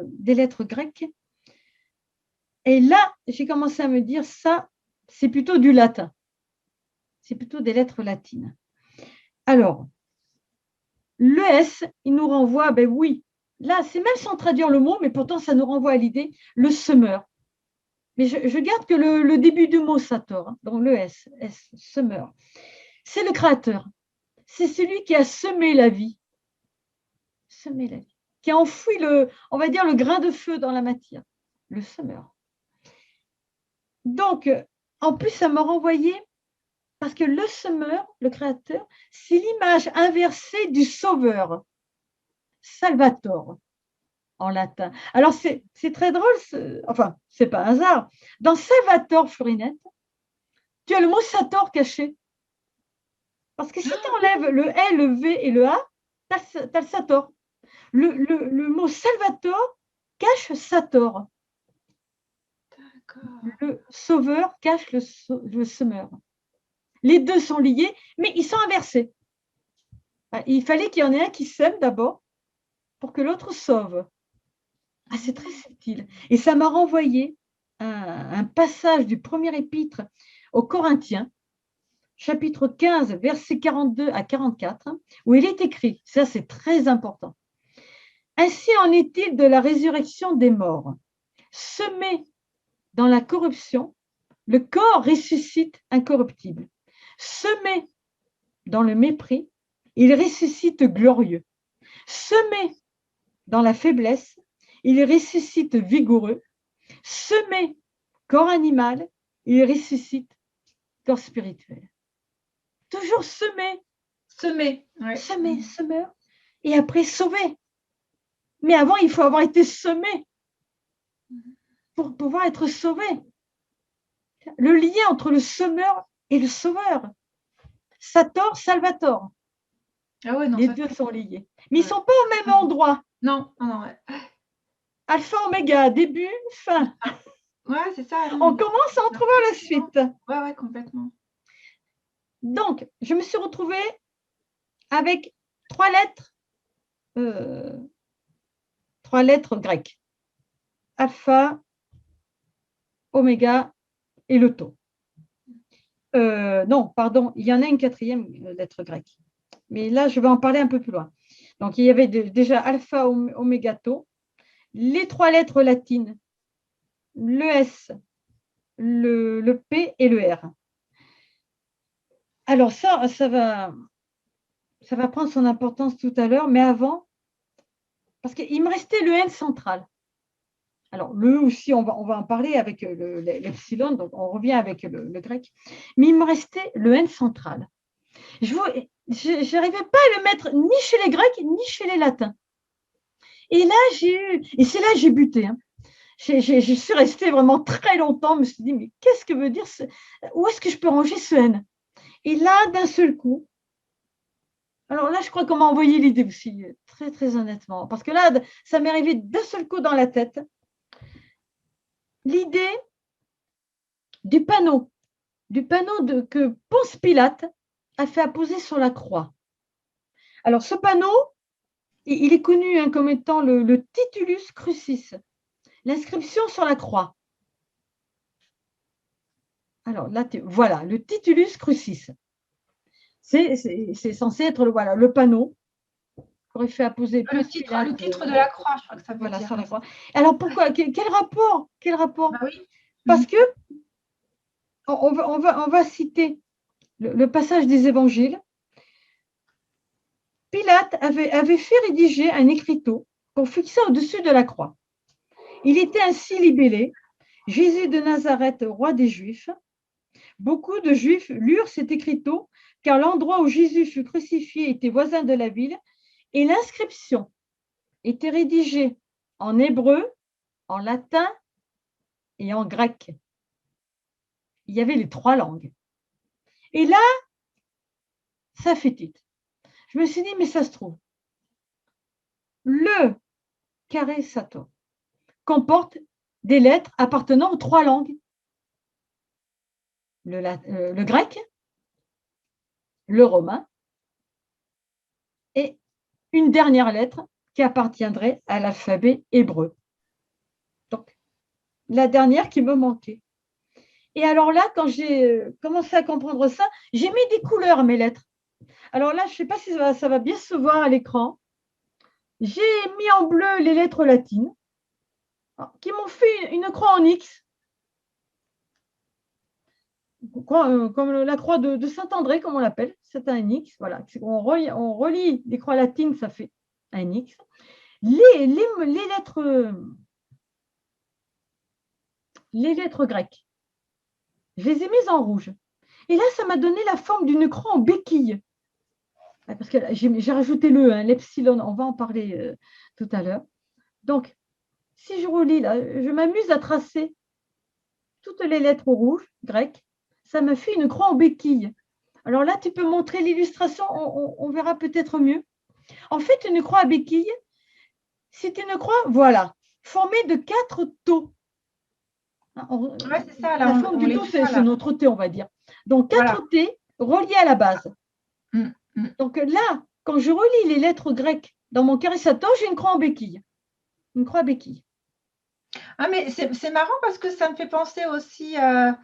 des lettres grecques. Et là, j'ai commencé à me dire, ça, c'est plutôt du latin. C'est plutôt des lettres latines. Alors, le S, il nous renvoie, ben oui, là, c'est même sans traduire le mot, mais pourtant, ça nous renvoie à l'idée, le semeur. Mais je garde que le début du mot Sator, hein, donc le S, semeur. C'est le créateur. C'est celui qui a semé la vie. Semé la vie. Qui a enfoui on va dire, le grain de feu dans la matière. Le semeur. Donc, en plus, ça m'a renvoyé, parce que le semeur, le créateur, c'est l'image inversée du sauveur. Salvator, en latin. Alors, c'est très drôle, enfin, c'est pas un hasard. Dans Salvator, Florinette, tu as le mot Sator caché. Parce que si tu enlèves le L, le V et le A, tu as le Sator. Le mot Salvator cache Sator. Le sauveur cache le semeur. Les deux sont liés, mais ils sont inversés. Il fallait qu'il y en ait un qui sème d'abord pour que l'autre sauve. Ah, c'est très subtil. Et ça m'a renvoyé un passage du premier épître aux Corinthiens, chapitre 15, versets 42 à 44, où il est écrit, ça c'est très important, « Ainsi en est-il de la résurrection des morts. Semé dans la corruption, le corps ressuscite incorruptible. Semé dans le mépris, il ressuscite glorieux. Semé dans la faiblesse, il ressuscite vigoureux. Semé corps animal, il ressuscite corps spirituel. » Toujours semer. Semer. Ouais. Semer, semeur. Et après, sauver. Mais avant, il faut avoir été semé pour pouvoir être sauvé. Le lien entre le semeur et le sauveur. Sator, Salvator. Ah ouais, non, les deux sont liés. Mais ils ne sont pas au même endroit. Non, non, ouais. Alpha, oméga, début, fin. Ouais, c'est ça. On commence à en trouver la suite. Ouais, complètement. Donc, je me suis retrouvée avec 3 lettres, 3 lettres grecques. Alpha, oméga et le tau. Non, pardon, il y en a une 4e lettre grecque. Mais là, je vais en parler un peu plus loin. Donc, il y avait déjà alpha, oméga, tau, les 3 lettres latines, le S, le P et le R. Alors, ça va prendre son importance tout à l'heure, mais avant, parce qu'il me restait le N central. Alors, le aussi, on va en parler avec l'epsilon, donc on revient avec le grec. Mais il me restait le N central. Je n'arrivais pas à le mettre ni chez les Grecs, ni chez les Latins. Et là, c'est là que j'ai buté. Hein. Je suis restée vraiment très longtemps, je me suis dit, mais qu'est-ce que veut dire où est-ce que je peux ranger ce N? Et là, d'un seul coup, alors là, je crois qu'on m'a envoyé l'idée aussi, très, très honnêtement. Parce que là, ça m'est arrivé d'un seul coup dans la tête. L'idée du panneau que Ponce Pilate a fait apposer sur la croix. Alors, ce panneau, il est connu comme étant le Titulus Crucis, l'inscription sur la croix. Alors là, voilà, le Titulus Crucis. C'est censé être le panneau qu'aurait fait apposer le titre de la croix, je crois que ça veut dire. Sur la croix. Alors pourquoi? Quel rapport? Bah oui. Parce que on va citer le passage des évangiles. Pilate Pilate avait fait rédiger un écriteau qu'on fixait au-dessus de la croix. Il était ainsi libellé, Jésus de Nazareth, roi des Juifs. Beaucoup de Juifs lurent cet écriteau car l'endroit où Jésus fut crucifié était voisin de la ville et l'inscription était rédigée en hébreu, en latin et en grec. Il y avait les 3 langues. Et là, ça fait titre. Je me suis dit, mais ça se trouve, le carré Sator comporte des lettres appartenant aux 3 langues. Le grec, le romain et une dernière lettre qui appartiendrait à l'alphabet hébreu. Donc, la dernière qui me manquait. Et alors là, quand j'ai commencé à comprendre ça, j'ai mis des couleurs à mes lettres. Alors là, je ne sais pas si ça va bien se voir à l'écran. J'ai mis en bleu les lettres latines qui m'ont fait une croix en X. Comme la croix de Saint-André, comme on l'appelle, c'est un X. Voilà. On relie les croix latines, ça fait un X. Les lettres grecques, je les ai mises en rouge. Et là, ça m'a donné la forme d'une croix en béquille. Parce que j'ai rajouté l'epsilon, on va en parler tout à l'heure. Donc, si je relis là, je m'amuse à tracer toutes les lettres rouges grecques. Ça me fait une croix en béquille. Alors là, tu peux montrer l'illustration, on verra peut-être mieux. En fait, une croix à béquille, c'est une croix, voilà, formée de 4 taux. Ouais, c'est ça. Là, la forme du taux, c'est notre T, on va dire. Donc, 4 T reliés à la base. Donc là, quand je relis les lettres grecques dans mon carré Sator, j'ai une croix en béquille. Une croix à béquille. Ah, mais c'est marrant parce que ça me fait penser aussi à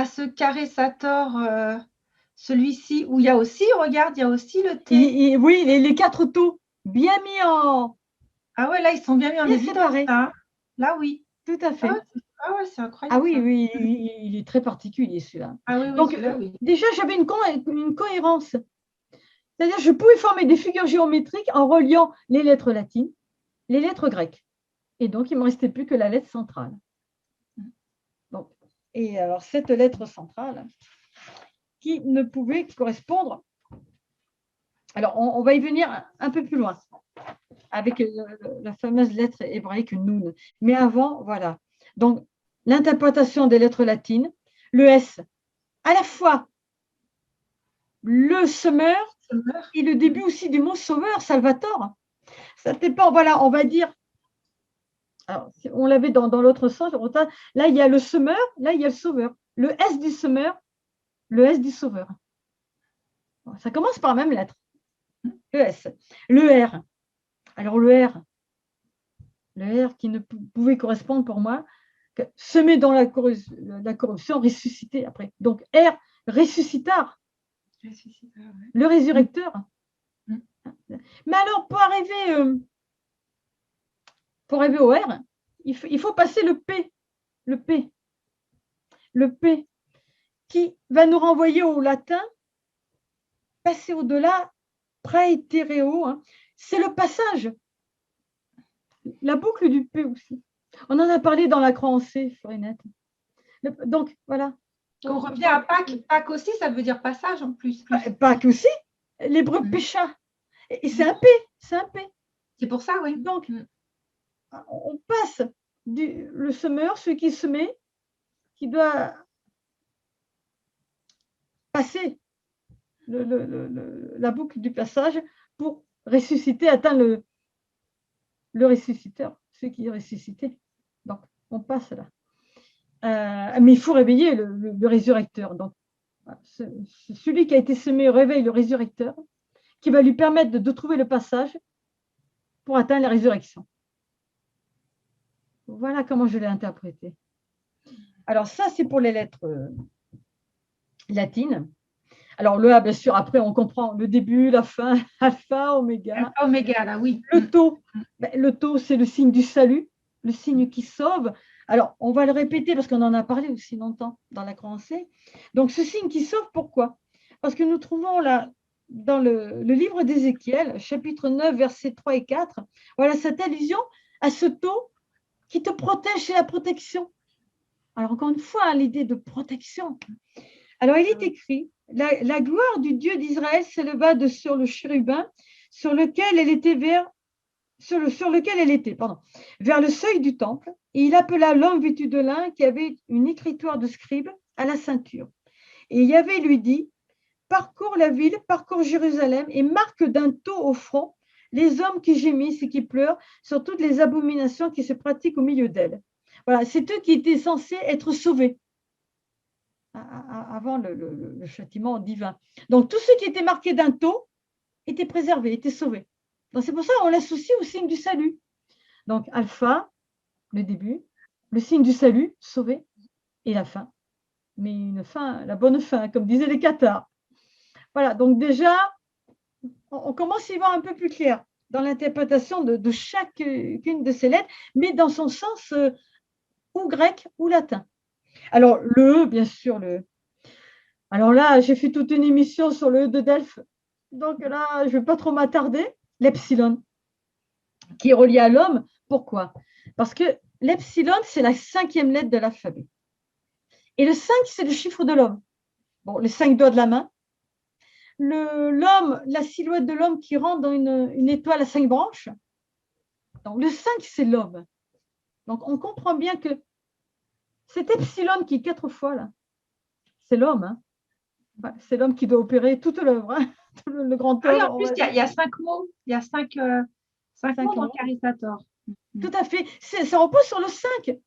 ce carré Sator, celui-ci, où il y a aussi, regarde, il y a aussi le T. Oui, les 4 taux bien mis en... Ah ouais, là, ils sont bien mis en évidence. Là, oui. Tout à fait. Ah ouais, c'est incroyable. Ah oui, oui, il est très particulier celui-là. Ah oui, donc, oui. Déjà, j'avais une cohérence. C'est-à-dire, je pouvais former des figures géométriques en reliant les lettres latines, les lettres grecques. Et donc, il ne me restait plus que la lettre centrale. Donc, et alors, cette lettre centrale qui ne pouvait correspondre. Alors, on va y venir un peu plus loin avec la fameuse lettre hébraïque Nun. Mais avant, voilà. Donc, l'interprétation des lettres latines, le S, à la fois le semeur et le début aussi du mot sauveur, Salvatore. Ça dépend, voilà, on va dire. Alors, on l'avait dans l'autre sens. Là, il y a le semeur, là, il y a le sauveur. Le S du semeur, le S du sauveur. Ça commence par la même lettre. Le S. Le R. Alors, le R qui ne pouvait correspondre pour moi, que semer dans la corruption, ressusciter après. Donc, R, ressuscitar. Le résurrecteur. Mais alors, pour arriver au R, il faut passer le P. Le P qui va nous renvoyer au latin, passer au-delà, praetereo, c'est le passage. La boucle du P aussi. On en a parlé dans la croix en C, Florinette. Donc, voilà. On revient à Pâques. Pâques aussi, ça veut dire passage en plus. Pâques aussi. L'hébreu pécha. Et c'est un P. C'est un P. C'est pour ça, oui. Donc, on passe le semeur, celui qui semait, qui doit passer la boucle du passage pour ressusciter, atteindre le ressusciteur, celui qui est ressuscité. Donc, on passe là. Mais il faut réveiller le résurrecteur. Donc, celui qui a été semé réveille le résurrecteur, qui va lui permettre de trouver le passage pour atteindre la résurrection. Voilà comment je l'ai interprété. Alors ça, c'est pour les lettres latines. Alors le A, bien sûr, après on comprend le début, la fin, alpha, oméga. Alpha, oméga, là, oui. Le tau, c'est le signe du salut, le signe qui sauve. Alors, on va le répéter parce qu'on en a parlé aussi longtemps dans la croix en C. Donc, ce signe qui sauve, pourquoi? Parce que nous trouvons là dans le livre d'Ézéchiel, chapitre 9, versets 3 et 4, voilà cette allusion à ce taux qui te protège, c'est la protection. Alors, encore une fois, l'idée de protection. Alors, il est écrit, la gloire du Dieu d'Israël s'éleva de sur le chérubin sur lequel elle était vers le seuil du temple, et il appela l'homme vêtu de lin qui avait une écritoire de scribe à la ceinture. Et Yahvé lui dit, parcours la ville, parcours Jérusalem, et marque d'un taux au front les hommes qui gémissent et qui pleurent sur toutes les abominations qui se pratiquent au milieu d'elle. Voilà, c'est eux qui étaient censés être sauvés avant le châtiment divin. Donc, tous ceux qui étaient marqués d'un taux étaient préservés, étaient sauvés. Donc, c'est pour ça qu'on l'associe au signe du salut. Donc, alpha, le début, le signe du salut, sauvé, et la fin. Mais une fin, la bonne fin, comme disaient les cathares. Voilà, donc déjà, on commence à y voir un peu plus clair dans l'interprétation de chacune de ces lettres, mais dans son sens ou grec ou latin. Alors, le E, bien sûr, le E. Alors là, j'ai fait toute une émission sur le E de Delphes. Donc là, je ne vais pas trop m'attarder. L'epsilon, qui est relié à l'homme. Pourquoi? Parce que l'epsilon, c'est la 5e lettre de l'alphabet. Et le 5, c'est le chiffre de l'homme. Bon, les 5 doigts de la main. L'homme, la silhouette de l'homme qui rentre dans une étoile à 5 branches. Donc, le 5, c'est l'homme. Donc, on comprend bien que cet epsilon qui est 4 fois là, c'est l'homme. Hein. C'est l'homme qui doit opérer toute l'œuvre, hein. Le grand homme. En plus, il y a 5 mots. Il y a 5 mots dans Caristator. Tout à fait. Ça repose sur le 5.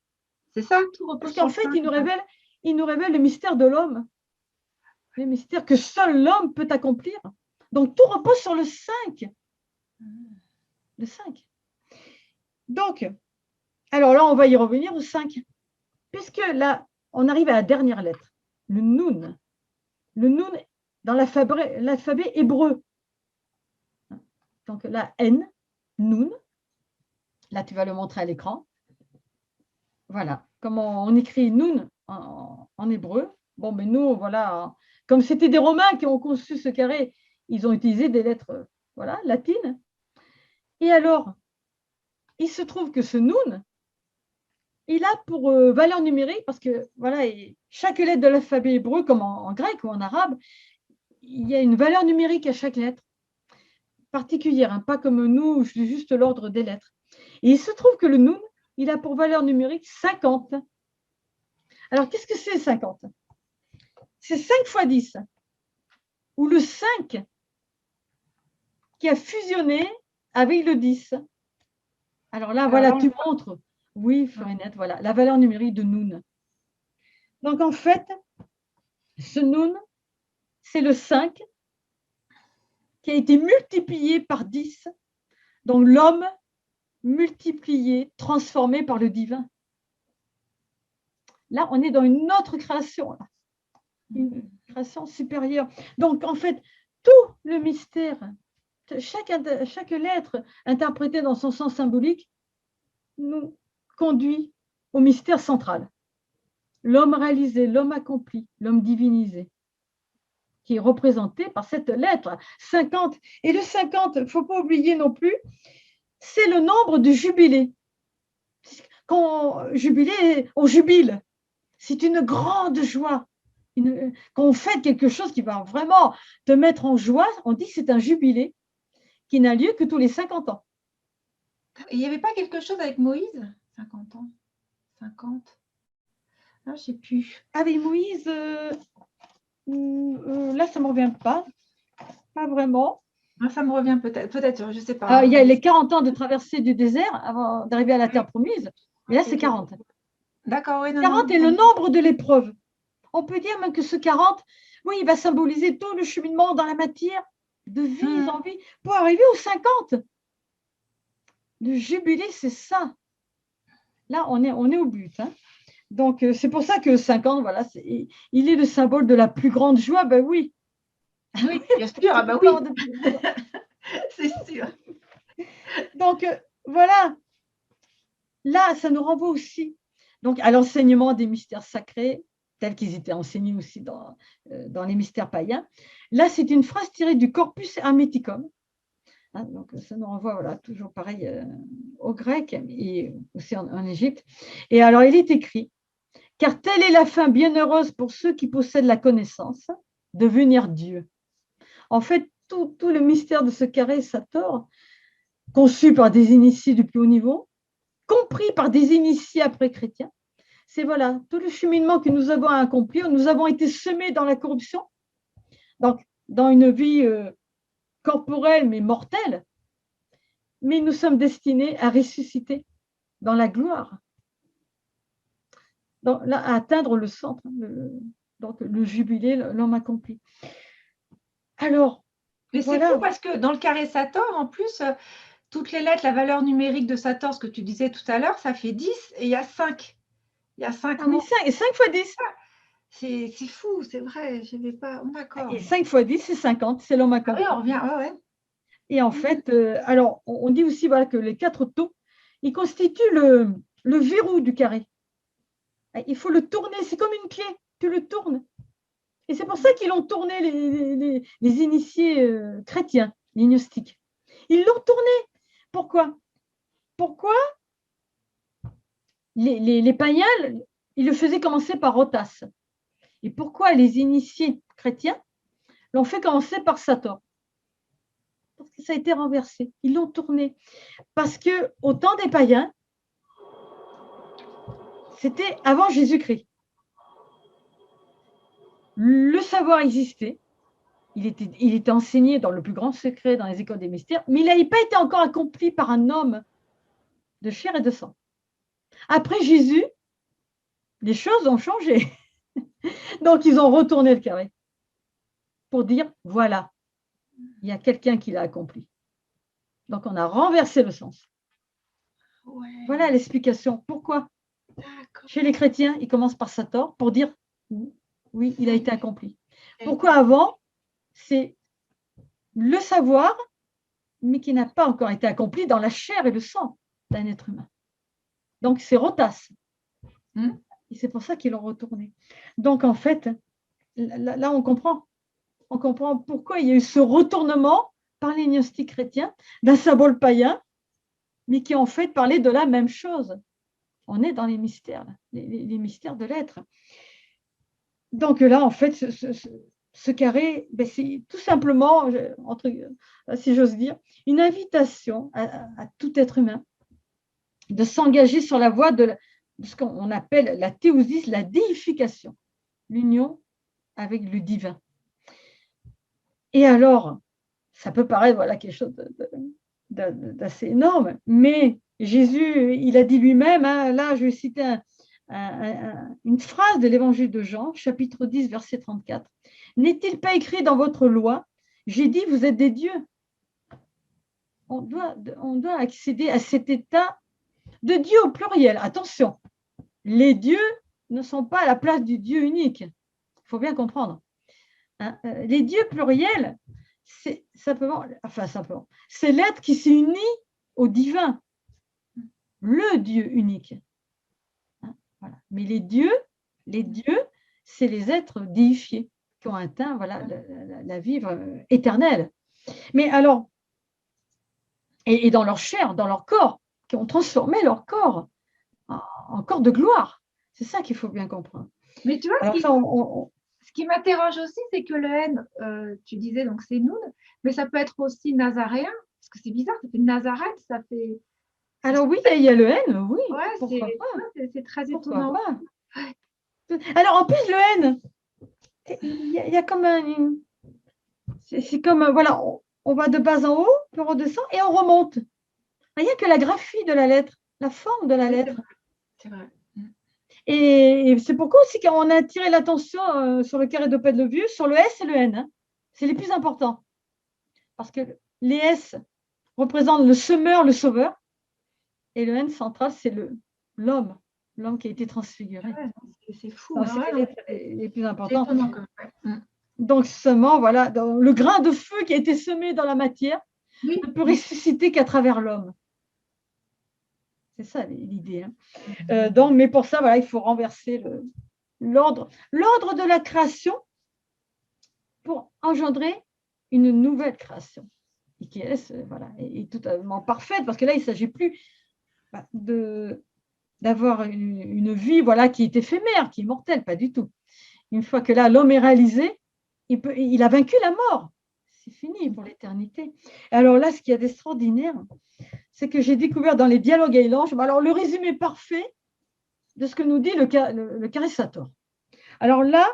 C'est ça, tout repose sur le 5. Parce qu'en fait, il nous révèle le mystère de l'homme. Le mystère que seul l'homme peut accomplir. Donc, tout repose sur le 5. Le 5. Donc, alors là, on va y revenir au 5. Puisque là, on arrive à la dernière lettre, le Nun. Le Nun dans l'alphabet hébreu. Donc, la N, Nun. Là, tu vas le montrer à l'écran. Voilà, comment on écrit Nun en hébreu. Bon, mais nous, voilà, comme c'était des Romains qui ont conçu ce carré, ils ont utilisé des lettres voilà, latines. Et alors, il se trouve que ce Nun, il a pour valeur numérique, parce que voilà, chaque lettre de l'alphabet hébreu, comme en grec ou en arabe, il y a une valeur numérique à chaque lettre particulière, hein, pas comme nous, juste l'ordre des lettres. Et il se trouve que le Nun, il a pour valeur numérique 50. Alors, qu'est-ce que c'est 50? C'est 5 fois 10, ou le 5 qui a fusionné avec le 10. Alors là, voilà, tu montres. Oui, Florinette, voilà, la valeur numérique de Nun. Donc, en fait, ce Nun, c'est le 5 qui a été multiplié par 10. Donc, l'homme multiplié, transformé par le divin. Là, on est dans une autre création, là. Une création supérieure. Donc, en fait, tout le mystère, chaque lettre interprétée dans son sens symbolique, nous conduit au mystère central. L'homme réalisé, l'homme accompli, l'homme divinisé, qui est représenté par cette lettre 50. Et le 50, il ne faut pas oublier non plus, c'est le nombre de jubilés. Quand on jubile. C'est une grande joie. Quand on fait quelque chose qui va vraiment te mettre en joie, on dit que c'est un jubilé qui n'a lieu que tous les 50 ans. Et il n'y avait pas quelque chose avec Moïse? 50 ans. 50. Ah, je ne sais plus. Avec Moïse, là, ça ne me revient pas. Pas vraiment. Ah, ça me revient peut-être, je ne sais pas. Il y a les 40 ans de traversée du désert avant d'arriver à la terre promise. Mais là, c'est 40. D'accord, oui. 40 est le nombre de l'épreuve. On peut dire même que ce 40, oui, il va symboliser tout le cheminement dans la matière, de vie en vie, pour arriver aux 50. Le jubilé, c'est ça. Là, on est au but. Hein. Donc, c'est pour ça que 50, voilà, il est le symbole de la plus grande joie. Ben oui. Oui, bien sûr. Ah ben oui. C'est sûr. Donc, voilà. Là, ça nous renvoie aussi donc, à l'enseignement des mystères sacrés, tels qu'ils étaient enseignés aussi dans les mystères païens. Là, c'est une phrase tirée du Corpus Hermeticum. Hein, donc, ça nous renvoie, voilà, toujours pareil au grec et aussi en Égypte. Et alors, il est écrit, car telle est la fin bienheureuse pour ceux qui possèdent la connaissance, devenir Dieu. En fait, tout le mystère de ce carré Sator, conçu par des initiés du plus haut niveau, compris par des initiés après chrétiens, c'est voilà, tout le cheminement que nous avons accompli. Nous avons été semés dans la corruption, donc dans une vie corporelle mais mortelle, mais nous sommes destinés à ressusciter dans la gloire, à atteindre le centre, donc le jubilé, l'homme accompli. Alors, mais voilà. C'est fou parce que dans le carré Sator, en plus, toutes les lettres, la valeur numérique de Sator, ce que tu disais tout à l'heure, ça fait 10 et il y a 5. Il y a 5 mots. Et 5 fois 10. C'est fou, c'est vrai, je n'avais pas. D'accord. Et 5 fois 10, c'est 50, c'est l'homme accompli. Ah oui, on revient, ouais. Et en fait, alors, on dit aussi voilà, que les 4 taux, ils constituent le verrou du carré. Il faut le tourner, c'est comme une clé, tu le tournes. Et c'est pour ça qu'ils l'ont tourné, les initiés chrétiens, les gnostiques. Ils l'ont tourné. Pourquoi les païens, ils le faisaient commencer par Rotas. Et pourquoi les initiés chrétiens l'ont fait commencer par Sator? Parce que ça a été renversé. Ils l'ont tourné. Parce qu'au temps des païens, c'était avant Jésus-Christ. Le savoir existait. Il était enseigné dans le plus grand secret, dans les écoles des mystères, mais il n'avait pas été encore accompli par un homme de chair et de sang. Après Jésus, les choses ont changé. Donc, ils ont retourné le carré pour dire, voilà, il y a quelqu'un qui l'a accompli. Donc, on a renversé le sens. Ouais. Voilà l'explication. Pourquoi? Chez les chrétiens, ils commencent par Sator pour dire, oui, il a été accompli. Pourquoi avant? C'est le savoir, mais qui n'a pas encore été accompli dans la chair et le sang d'un être humain. Donc, c'est Rotas. Et c'est pour ça qu'ils l'ont retourné. Donc, en fait, là, on comprend. On comprend pourquoi il y a eu ce retournement par les gnostiques chrétiens d'un symbole païen, mais qui en fait parlait de la même chose. On est dans les mystères, les mystères de l'être. Donc là, en fait, ce carré, ben, c'est tout simplement, si j'ose dire, une invitation à tout être humain de s'engager sur la voie de ce qu'on appelle la théosis, la déification, l'union avec le divin. Et alors, ça peut paraître voilà, quelque chose d'assez énorme, mais Jésus, il a dit lui-même, hein, là je vais citer une phrase de l'évangile de Jean, chapitre 10, verset 34. « N'est-il pas écrit dans votre loi, j'ai dit, vous êtes des dieux ?» On doit accéder à cet état de Dieu au pluriel. Attention, les dieux ne sont pas à la place du Dieu unique. Il faut bien comprendre. Hein, les dieux pluriels, c'est simplement, c'est l'être qui s'est uni au divin, le Dieu unique. Hein, voilà. Mais les dieux, c'est les êtres déifiés qui ont atteint voilà, la vie éternelle. Mais alors, et dans leur chair, dans leur corps, qui ont transformé leur corps en corps de gloire. C'est ça qu'il faut bien comprendre. Mais tu vois, alors, ce qui m'interroge aussi, c'est que le N, tu disais donc c'est Noun, mais ça peut être aussi nazaréen, parce que c'est bizarre, ça fait Nazareth, ça fait. Alors oui, il y a le N, oui. Ouais, c'est très étonnant. Alors en plus, le N, il y a comme c'est comme, voilà, on va de bas en haut, puis on redescend et on remonte. Il n'y a que la graphie de la lettre, la forme de la lettre. C'est vrai. Et c'est pourquoi aussi qu'on a attiré l'attention sur le carré de Pède-le-Vieux, sur le S et le N. Hein. C'est les plus importants. Parce que les S représentent le semeur, le sauveur. Et le N central, c'est l'homme qui a été transfiguré. Ouais, c'est fou. C'est les plus importants. Donc, seulement, voilà, dans le grain de feu qui a été semé dans la matière ne peut ressusciter qu'à travers l'homme. C'est ça l'idée. Hein. Donc, mais pour ça, voilà, il faut renverser l'ordre de la création pour engendrer une nouvelle création. Et qui voilà, est totalement parfaite, parce que là, il ne s'agit plus d'avoir une vie voilà, qui est éphémère, qui est mortelle, pas du tout. Une fois que là, l'homme est réalisé, il a vaincu la mort. C'est fini pour l'éternité. Alors là, ce qu'il y a d'extraordinaire, c'est que j'ai découvert dans les dialogues avec l'ange, alors le résumé parfait de ce que nous dit le Charissator. Alors là,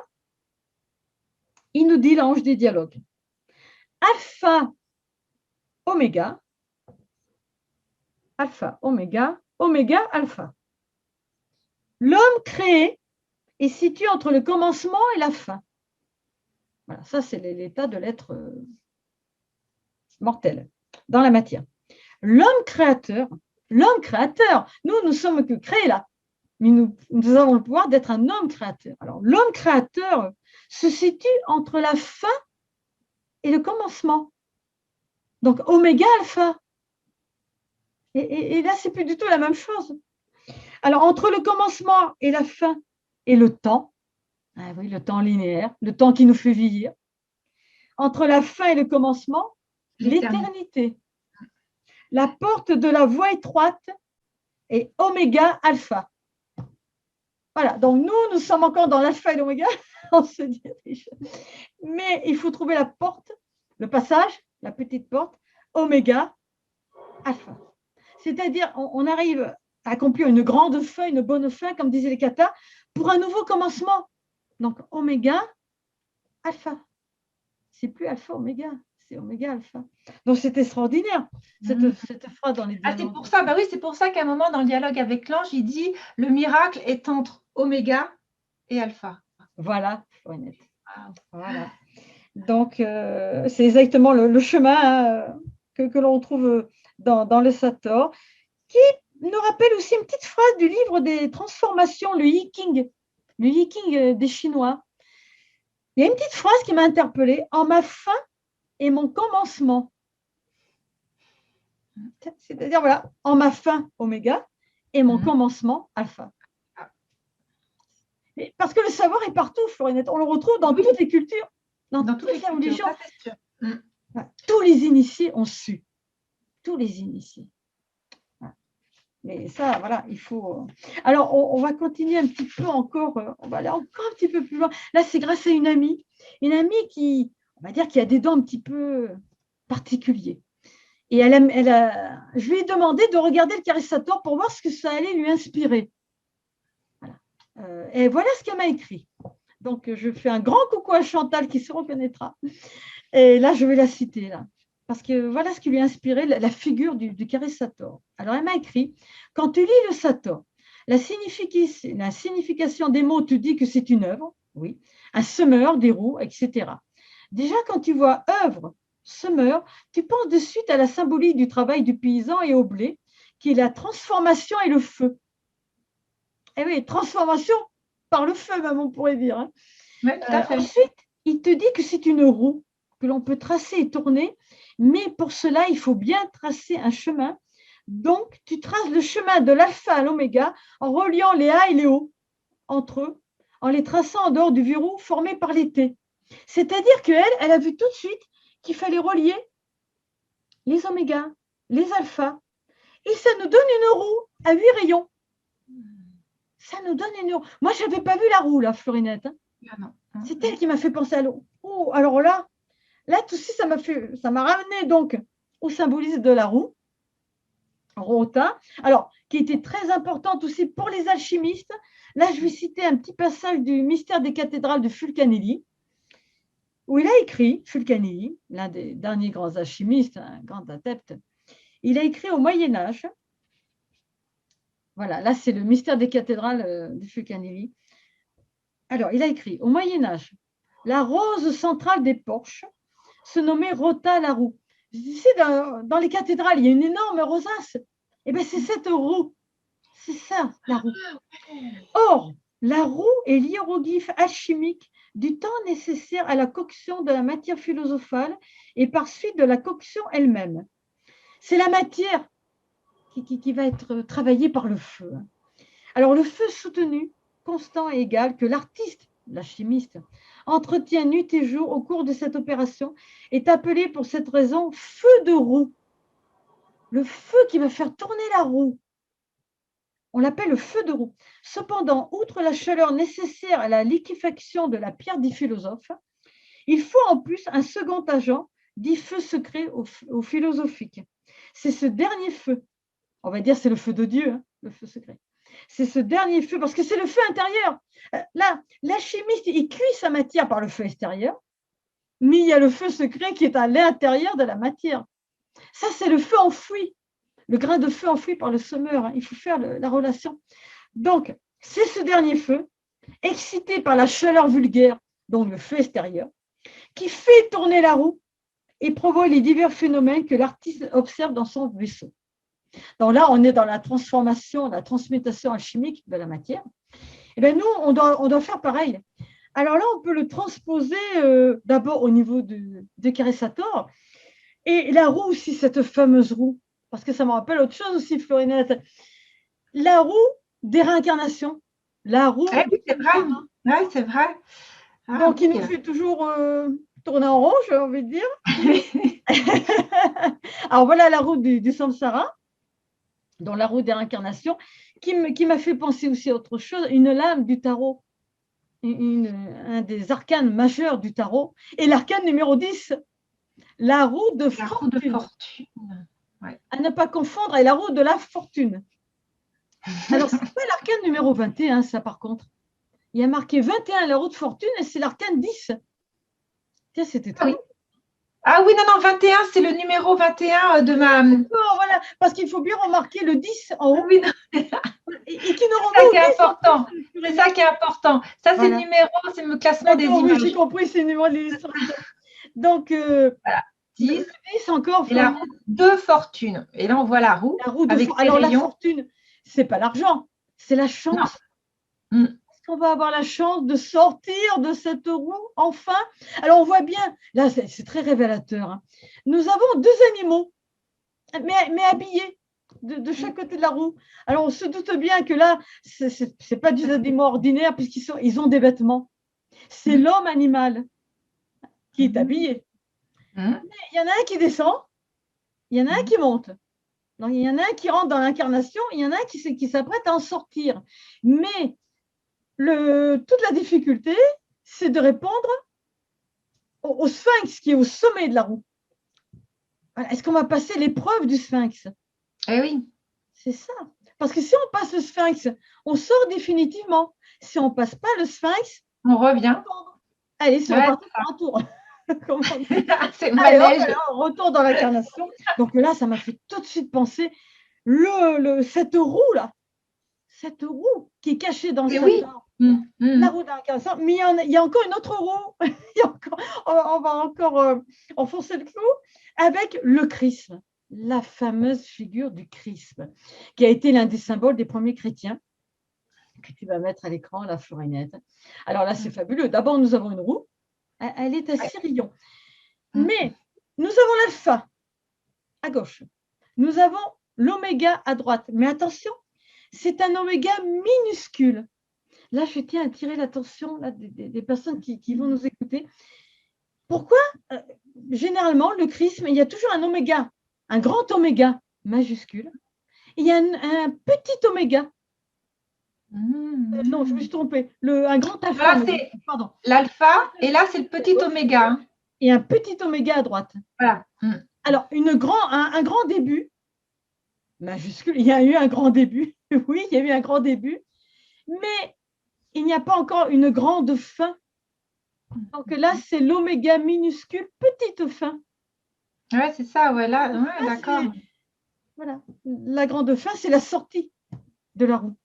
il nous dit l'ange des dialogues. Alpha, oméga, alpha, oméga, oméga, alpha. L'homme créé est situé entre le commencement et la fin. Voilà, ça c'est l'état de l'être mortel dans la matière. L'homme créateur, nous sommes que créés là, mais nous avons le pouvoir d'être un homme créateur. Alors l'homme créateur se situe entre la fin et le commencement. Donc oméga alpha. Et là, c'est plus du tout la même chose. Alors entre le commencement et la fin et le temps, ah oui, le temps linéaire, le temps qui nous fait vieillir. Entre la fin et le commencement, l'éternité. La porte de la voie étroite est oméga alpha. Voilà, donc nous sommes encore dans l'alpha et l'oméga, on se dirige. Mais il faut trouver la porte, le passage, la petite porte, oméga alpha. C'est-à-dire, on arrive à accomplir une grande fin, une bonne fin, comme disaient les katas, pour un nouveau commencement. Donc, oméga alpha. C'est plus alpha, oméga, c'est oméga alpha. Donc, c'est extraordinaire, cette phrase dans les dialogues. C'est pour ça, oui, c'est pour ça qu'à un moment, dans le dialogue avec l'ange, il dit « Le miracle est entre oméga et alpha ». Voilà, Florence. Voilà. Donc, c'est exactement le chemin que l'on trouve dans le Sator, qui nous rappelle aussi une petite phrase du livre des transformations, le Yiking des Chinois. Il y a une petite phrase qui m'a interpellée. En ma fin et mon commencement. C'est-à-dire, voilà, en ma fin, oméga, et mon commencement, alpha. Parce que le savoir est partout, Florinette. On le retrouve dans toutes les cultures, dans toutes les religions. Tous les initiés ont su. Tous les initiés. Mais ça, voilà, il faut… Alors, on va continuer un petit peu encore, on va aller encore un petit peu plus loin. Là, c'est grâce à une amie qui, on va dire, qui a des dons un petit peu particuliers. Et je lui ai demandé de regarder le Charissator pour voir ce que ça allait lui inspirer. Voilà. Et voilà ce qu'elle m'a écrit. Donc, je fais un grand coucou à Chantal qui se reconnaîtra. Et là, je vais la citer, là. Parce que voilà ce qui lui a inspiré la figure du Charissator. Alors, elle m'a écrit, quand tu lis le Sator, la signification des mots te dit que c'est une œuvre, oui, un semeur, des roues, etc. Déjà, quand tu vois œuvre, semeur, tu penses de suite à la symbolique du travail du paysan et au blé, qui est la transformation et le feu. Eh oui, transformation par le feu, même, on pourrait dire. Hein. Oui, tout à fait. Ensuite, il te dit que c'est une roue que l'on peut tracer et tourner, mais pour cela, il faut bien tracer un chemin. Donc, tu traces le chemin de l'alpha à l'oméga en reliant les A et les O entre eux, en les traçant en dehors du verrou formé par les T. C'est-à-dire qu'elle a vu tout de suite qu'il fallait relier les omégas, les alphas, et ça nous donne une roue à 8 rayons. Ça nous donne une roue. Moi, je n'avais pas vu la roue, là, Florinette. Hein. Non. C'est elle qui m'a fait penser à l'eau. Oh, alors là, tout de suite, ça m'a ramené donc au symbolisme de la roue, Rota, alors qui était très importante aussi pour les alchimistes. Là, je vais citer un petit passage du Mystère des cathédrales de Fulcanelli, où il a écrit, Fulcanelli, l'un des derniers grands alchimistes, un grand adepte, il a écrit au Moyen-Âge, voilà, là c'est le Mystère des cathédrales de Fulcanelli. Alors, il a écrit au Moyen-Âge, la rose centrale des porches se nommait Rota la roue. Tu sais, dans les cathédrales, il y a une énorme rosace. Eh bien, c'est cette roue. C'est ça, la roue. Or, la roue est l'hiéroglyphe alchimique du temps nécessaire à la coction de la matière philosophale et par suite de la coction elle-même. C'est la matière qui va être travaillée par le feu. Alors, le feu soutenu constant et égal que l'artiste, la chimiste, entretient nuit et jour au cours de cette opération est appelé pour cette raison feu de roue. Le feu qui va faire tourner la roue. On l'appelle le feu de roue. Cependant, outre la chaleur nécessaire à la liquéfaction de la pierre dit philosophe, il faut en plus un second agent, dit feu secret au philosophique. C'est ce dernier feu, on va dire c'est le feu de Dieu, hein, le feu secret. C'est ce dernier feu, parce que c'est le feu intérieur. Là, l'alchimiste, il cuit sa matière par le feu extérieur, mais il y a le feu secret qui est à l'intérieur de la matière. Ça, c'est le feu enfoui, le grain de feu enfoui par le semeur. Hein. Il faut faire la relation. Donc, c'est ce dernier feu, excité par la chaleur vulgaire, donc le feu extérieur, qui fait tourner la roue et provoque les divers phénomènes que l'artiste observe dans son vaisseau. Donc là, on est dans la transformation, la transmutation alchimique de la matière. Et bien nous, on doit faire pareil. Alors là, on peut le transposer d'abord au niveau de Kérésatore. Et la roue aussi, cette fameuse roue, parce que ça me rappelle autre chose aussi, Florinette. La roue des réincarnations. La roue. Oui, c'est vrai. Oui, c'est vrai. Ah, donc, il nous fait toujours tourner en rond, j'ai envie de dire. Alors, voilà la roue du samsara, dans la roue des réincarnations, qui m'a fait penser aussi à autre chose, une lame du tarot, un des arcanes majeurs du tarot, et l'arcane numéro 10, la roue de fortune. Ouais. À ne pas confondre avec la roue de la fortune. Alors, ce n'est pas l'arcane numéro 21, ça par contre. Il y a marqué 21, la roue de fortune, et c'est l'arcane 10. Tiens, c'était très oui. Ah oui, non, 21, c'est le numéro 21 de ma… Oh, voilà, parce qu'il faut bien remarquer le 10 en haut. Oui, non. Et qui ne c'est ça qui est important. C'est ça qui est important. Ça, c'est le numéro, c'est le classement des images. Oui, j'ai compris, c'est le numéro de l'illustration. Donc, voilà. 10 encore. Et la roue de fortune. Et là, on voit la roue. Avec alors, la fortune, c'est pas l'argent, c'est la chance. Est-ce qu'on va avoir la chance de sortir de cette roue enfin? Alors, on voit bien, là, c'est très révélateur. Hein. Nous avons deux animaux, mais habillés de chaque côté de la roue. Alors, on se doute bien que là, ce n'est pas des animaux ordinaires puisqu'ils ont des vêtements. C'est l'homme animal qui est habillé. Il y en a un qui descend, il y en a un qui monte. Donc, il y en a un qui rentre dans l'incarnation, il y en a un qui s'apprête à en sortir. Mais toute la difficulté, c'est de répondre au sphinx qui est au sommet de la roue. Est-ce qu'on va passer l'épreuve du sphinx? Eh oui. C'est ça. Parce que si on passe le sphinx, on sort définitivement. Si on ne passe pas le sphinx, on revient. Allez, c'est reparti pour un tour. C'est manège. On retourne dans l'incarnation. Donc là, ça m'a fait tout de suite penser cette roue-là, cette roue qui est cachée dans ce temps. La roue d'incarnation. Mais il y a encore une autre roue. On va encore enfoncer le clou avec le chrisme, la fameuse figure du chrisme, qui a été l'un des symboles des premiers chrétiens, que tu vas mettre à l'écran, la Florinette. Alors là, c'est fabuleux. D'abord, nous avons une roue. Elle est à 6 rayons. Mais nous avons l'alpha à gauche. Nous avons l'oméga à droite. Mais attention, c'est un oméga minuscule. Là, je tiens à attirer l'attention des personnes qui vont nous écouter. Pourquoi généralement, le chrisme, il y a toujours un oméga, un grand oméga majuscule. Et il y a un petit oméga. Non, je me suis trompée. Un grand alpha. Pardon. L'alpha, et là, c'est le petit oméga. Et un petit oméga à droite. Voilà. Alors, un grand début, majuscule, il y a eu un grand début. Oui, il y a eu un grand début. Mais il n'y a pas encore une grande fin. Donc là, c'est l'oméga minuscule, petite fin. Ouais, c'est ça, ouais, là, ouais, d'accord. Voilà. La grande fin, c'est la sortie de la roue.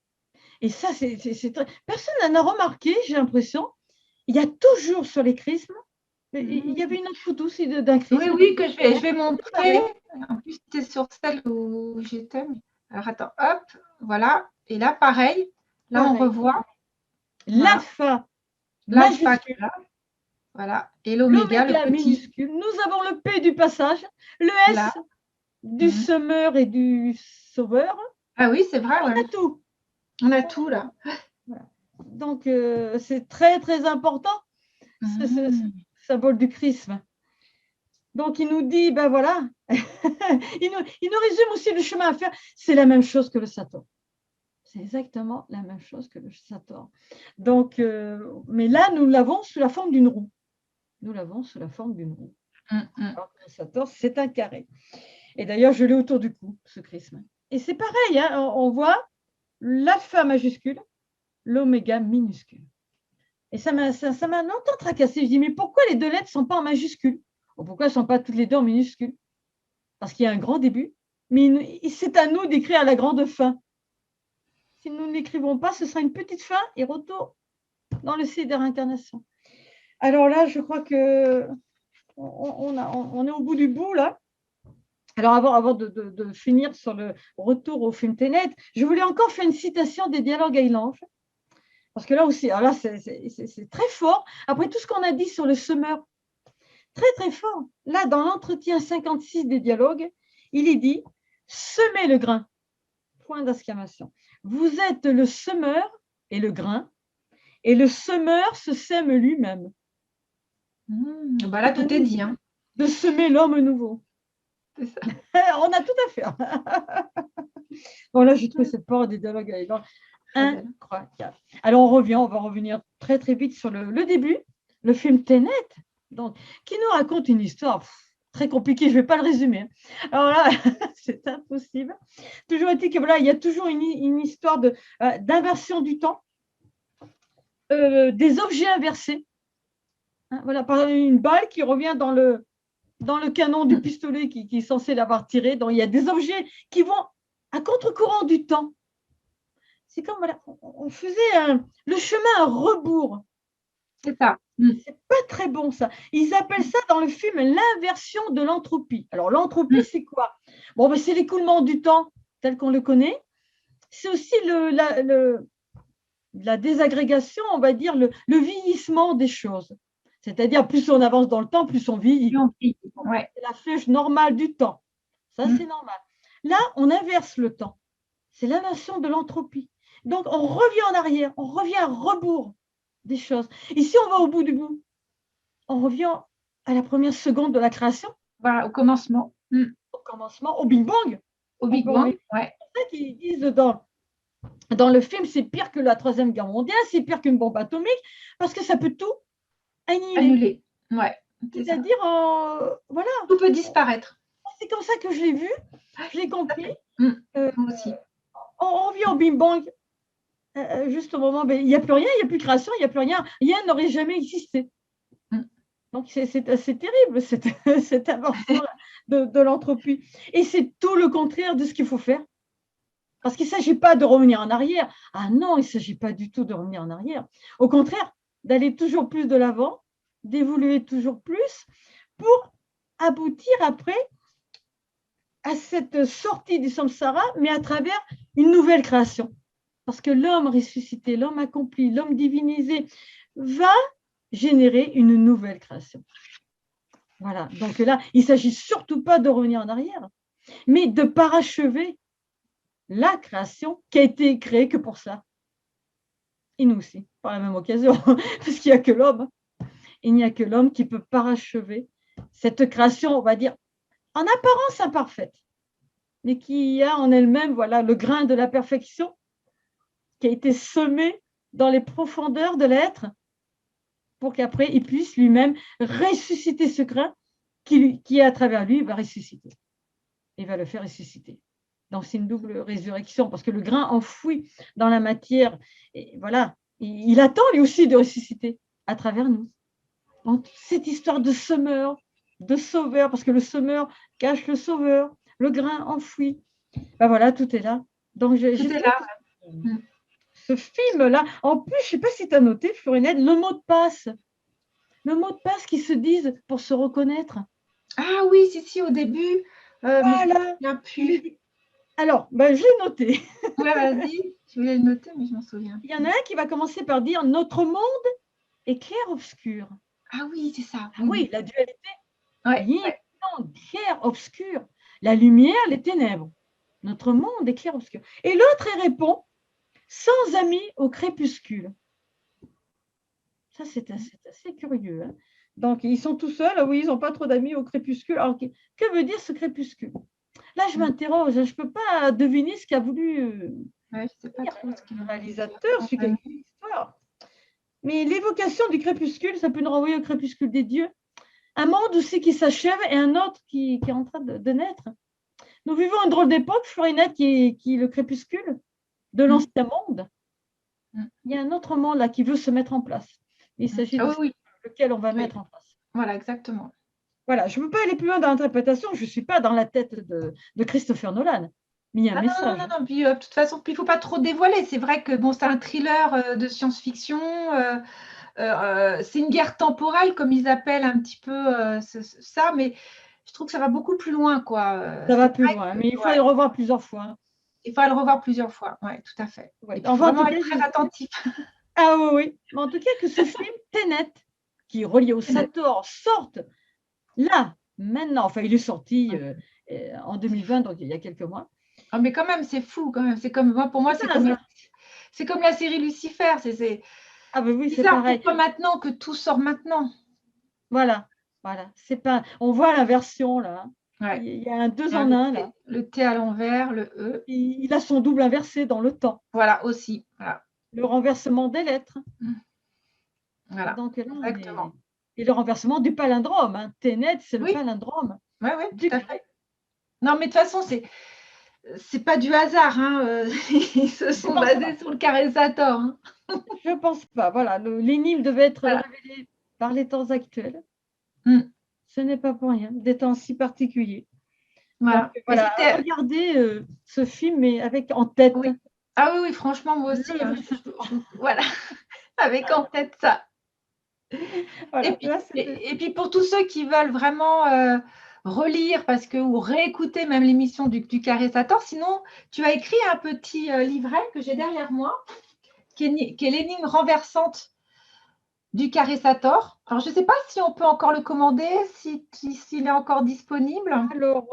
Et ça, c'est très… Personne n'en a remarqué, j'ai l'impression. Il y a toujours sur les chrismes, il y avait une autre photo aussi d'un chrisme. Oui, que je vais montrer. En plus, c'était sur celle où j'étais. Alors, attends, hop, voilà. Et là, pareil. Là, on revoit. L'alpha majuscule. Voilà. Et l'oméga, le petit. Minuscule. Nous avons le P du passage, le S là. Du semeur et du sauveur. Ah oui, c'est vrai. On a tout. On a tout, là. Voilà. Donc, c'est très, très important, ce symbole du chrisme. Donc, il nous dit, ben voilà, il nous résume aussi le chemin à faire. C'est la même chose que le Sator. C'est exactement la même chose que le Sator. Donc, mais là, nous l'avons sous la forme d'une roue. Nous l'avons sous la forme d'une roue. Alors que le Sator, c'est un carré. Et d'ailleurs, je l'ai autour du cou, ce chrisme. Et c'est pareil, hein, on voit l'alpha majuscule, l'oméga minuscule. Et ça m'a longtemps tracassé. Je dis, mais pourquoi les deux lettres ne sont pas en majuscule? Ou pourquoi elles ne sont pas toutes les deux en minuscule? Parce qu'il y a un grand début, mais c'est à nous d'écrire la grande fin. Si nous ne l'écrivons pas, ce sera une petite fin et retour dans le cycle de réincarnation. Alors là, je crois que on est au bout du bout, là. Alors, avant de finir sur le retour au film Tenet, je voulais encore faire une citation des dialogues Haïlange. Parce que là aussi, là, c'est très fort. Après tout ce qu'on a dit sur le semeur, très, très fort. Là, dans l'entretien 56 des dialogues, il est dit « Semez le grain ». Point d'exclamation. Vous êtes le semeur et le grain, et le semeur se sème lui-même. Voilà, tout est dit. Hein. De semer l'homme nouveau. C'est ça. On a tout à faire. Bon, là, j'ai trouvé cette part des dialogues incroyable. Alors, on va revenir très, très vite sur le début, le film Tenet, donc, qui nous raconte une histoire très compliquée. Je ne vais pas le résumer. Alors là, c'est impossible. Toujours est-il que voilà, il y a toujours une histoire d'inversion du temps, des objets inversés. Hein, voilà, par exemple, une balle qui revient dans le canon du pistolet qui est censé l'avoir tiré. Donc, il y a des objets qui vont à contre-courant du temps. C'est comme, voilà, on faisait le chemin à rebours. C'est ça. C'est pas très bon, ça. Ils appellent ça dans le film l'inversion de l'entropie. Alors, l'entropie, c'est quoi? Bon, ben, c'est l'écoulement du temps tel qu'on le connaît. C'est aussi la désagrégation, on va dire, le vieillissement des choses. C'est-à-dire, plus on avance dans le temps, plus on vieillit. Ouais. C'est la flèche normale du temps. Ça, c'est normal. Là, on inverse le temps. C'est l'inversion de l'entropie. Donc, on revient en arrière, on revient à rebours des choses. Et si on va au bout du bout, on revient à la première seconde de la création. Voilà, au commencement. Au commencement, au Big Bang. Au Big Bang, ouais. C'est ça qu'ils disent dans le film, c'est pire que la Troisième Guerre mondiale, c'est pire qu'une bombe atomique, parce que ça peut tout annihiler. Ouais. C'est-à-dire, voilà. Tout peut disparaître. C'est comme ça que je l'ai vu, je l'ai compris. Moi aussi. On revient au Big Bang. Juste au moment, il n'y a plus rien, il n'y a plus de création, il n'y a plus rien, rien n'aurait jamais existé. Donc, c'est assez terrible, cette invention de l'entropie. Et c'est tout le contraire de ce qu'il faut faire. Parce qu'il ne s'agit pas de revenir en arrière. Ah non, il ne s'agit pas du tout de revenir en arrière. Au contraire, d'aller toujours plus de l'avant, d'évoluer toujours plus pour aboutir après à cette sortie du samsara, mais à travers une nouvelle création. Parce que l'homme ressuscité, l'homme accompli, l'homme divinisé va générer une nouvelle création. Voilà, donc là, il ne s'agit surtout pas de revenir en arrière, mais de parachever la création qui a été créée que pour ça. Et nous aussi, par la même occasion, parce qu'il n'y a que l'homme. Il n'y a que l'homme qui peut parachever cette création, on va dire, en apparence imparfaite, mais qui a en elle-même, voilà, le grain de la perfection qui a été semé dans les profondeurs de l'être pour qu'après, il puisse lui-même ressusciter ce grain qui, à travers lui, va ressusciter. Il va le faire ressusciter. Donc, c'est une double résurrection parce que le grain enfoui dans la matière, et voilà, il attend lui aussi de ressusciter à travers nous. Donc, cette histoire de semeur, de sauveur, parce que le semeur cache le sauveur, le grain enfoui. Ben voilà, tout est là. Donc, tout est là. Ce film-là, en plus, je ne sais pas si tu as noté, Florinette, le mot de passe. Le mot de passe qu'ils se disent pour se reconnaître. Ah oui, si, au début. Voilà. Alors, ben, je l'ai noté. Ouais, vas-y. Je voulais le noter, mais je m'en souviens. Il y en a un qui va commencer par dire « Notre monde est clair-obscur ». Ah oui, c'est ça. Oui, la dualité. Ouais, clair-obscur. La lumière, les ténèbres. Notre monde est clair-obscur. Et l'autre, il répond « Sans amis au crépuscule ». Ça, c'est assez curieux, hein. Donc, ils sont tout seuls. Ah oui, ils n'ont pas trop d'amis au crépuscule. Alors, que veut dire ce crépuscule? Là, je m'interroge. Je ne peux pas deviner ce qu'a voulu Ouais, je sais pas dire trop ce qu'il le veut réalisateur, dire. celui qui a écrit l'histoire. Mais l'évocation du crépuscule, ça peut nous renvoyer au crépuscule des dieux. Un monde aussi qui s'achève et un autre qui est en train de naître. Nous vivons une drôle d'époque, Florinette, qui est le crépuscule de l'ancien monde. Il y a un autre monde là qui veut se mettre en place. Il s'agit de lequel on va mettre en place. Voilà, exactement. Voilà, je ne peux pas aller plus loin dans l'interprétation, je ne suis pas dans la tête de Christopher Nolan. Mais il y a un message. Non. Puis, de toute façon, il ne faut pas trop dévoiler. C'est vrai que bon, c'est un thriller de science-fiction. C'est une guerre temporelle, comme ils appellent un petit peu ça, mais je trouve que ça va beaucoup plus loin, quoi. Ça va plus loin, mais il faut le revoir plusieurs fois, hein. Il faut le revoir plusieurs fois, oui, tout à fait. Ouais. Il faut vraiment être très attentif. Ah oui. Mais en tout cas, que ce film Tenet, qui est relié au Sator, sorte là, maintenant. Enfin, il est sorti en 2020, donc il y a quelques mois. Ah, mais quand même, c'est fou, quand même. C'est comme moi, pour moi, c'est comme la série Lucifer. Ah ben oui, c'est pareil. Pourquoi maintenant que tout sort maintenant? Voilà. C'est pas. On voit la version là. Ouais. Il y a un 2 en 1 là. Le T à l'envers, le E. Il a son double inversé dans le temps. Voilà, aussi. Voilà. Le renversement des lettres. Voilà. Donc là, exactement. Et le renversement du palindrome. Hein. Tenet, c'est le palindrome. Oui, tout à fait. Non, mais de toute façon, c'est pas du hasard. Hein. Ils se sont basés sur le carré Sator. Hein. Je ne pense pas. Voilà, l'énigme devait être révélée par les temps actuels. Ce n'est pas pour rien, des temps si particuliers. Voilà. Donc, regardez ce film, mais avec en tête. Oui. Ah oui, franchement, moi aussi. Voilà, avec en tête ça. Voilà. Et puis pour tous ceux qui veulent vraiment relire ou réécouter même l'émission du carré Sator, sinon tu as écrit un petit livret que j'ai derrière moi, qui est l'énigme renversante du carré Sator. Alors, je ne sais pas si on peut encore le commander, s'il est encore disponible. Alors,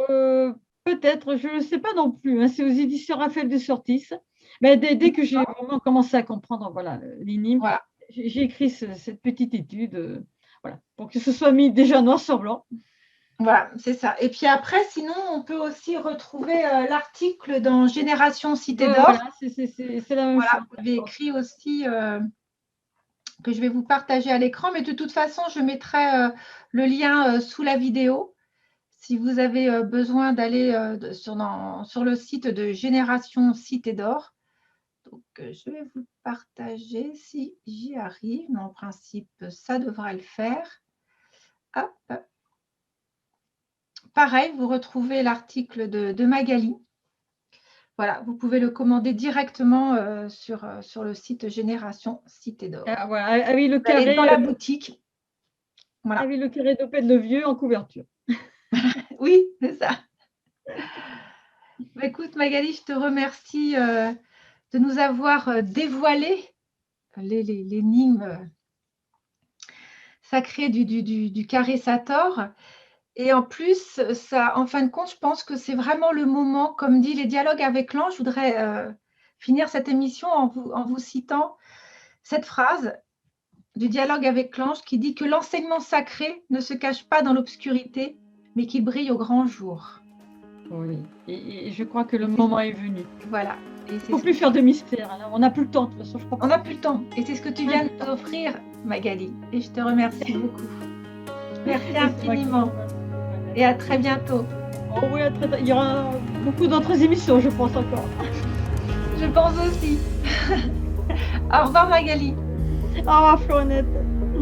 peut-être, je ne sais pas non plus. Hein, c'est aux éditions Raphaël de Surtis. Mais dès que j'ai vraiment commencé à comprendre l'énigme, j'ai écrit cette petite étude pour que ce soit mis déjà noir sur blanc. Voilà, c'est ça. Et puis après, sinon, on peut aussi retrouver l'article dans Génération Cité d'Or. Voilà, c'est la même chose. Vous avez écrit aussi que je vais vous partager à l'écran, mais de toute façon, je mettrai le lien sous la vidéo si vous avez besoin d'aller sur le site de Génération Cité d'Or. Donc, je vais vous partager si j'y arrive, mais en principe, ça devrait le faire. Hop. Pareil, vous retrouvez l'article de Magali. Voilà, vous pouvez le commander directement sur le site Génération Cité d'Or. Avec le carré dans la boutique. Voilà. Avec le carré d'Opède le Vieux en couverture. Oui, c'est ça. Écoute, Magali, je te remercie de nous avoir dévoilé l'énigme sacrée du carré Sator. Et en plus, en fin de compte, je pense que c'est vraiment le moment, comme dit les dialogues avec l'ange. Je voudrais finir cette émission en vous citant cette phrase du dialogue avec l'ange qui dit que l'enseignement sacré ne se cache pas dans l'obscurité, mais qu'il brille au grand jour. Oui, et je crois que le moment est venu. Voilà. Il ne faut plus faire de mystère. Alors, on n'a plus le temps, de toute façon. On n'a plus le temps. Et c'est ce que tu viens de t'offrir, Magali. Et je te remercie beaucoup. Merci infiniment. Et à très bientôt. Oh oui, il y aura beaucoup d'autres émissions, je pense encore. Je pense aussi. Au revoir Magali. Au revoir Florinette.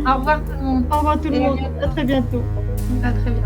Au revoir tout le monde. Au revoir tout le monde. À très bientôt. À très bientôt.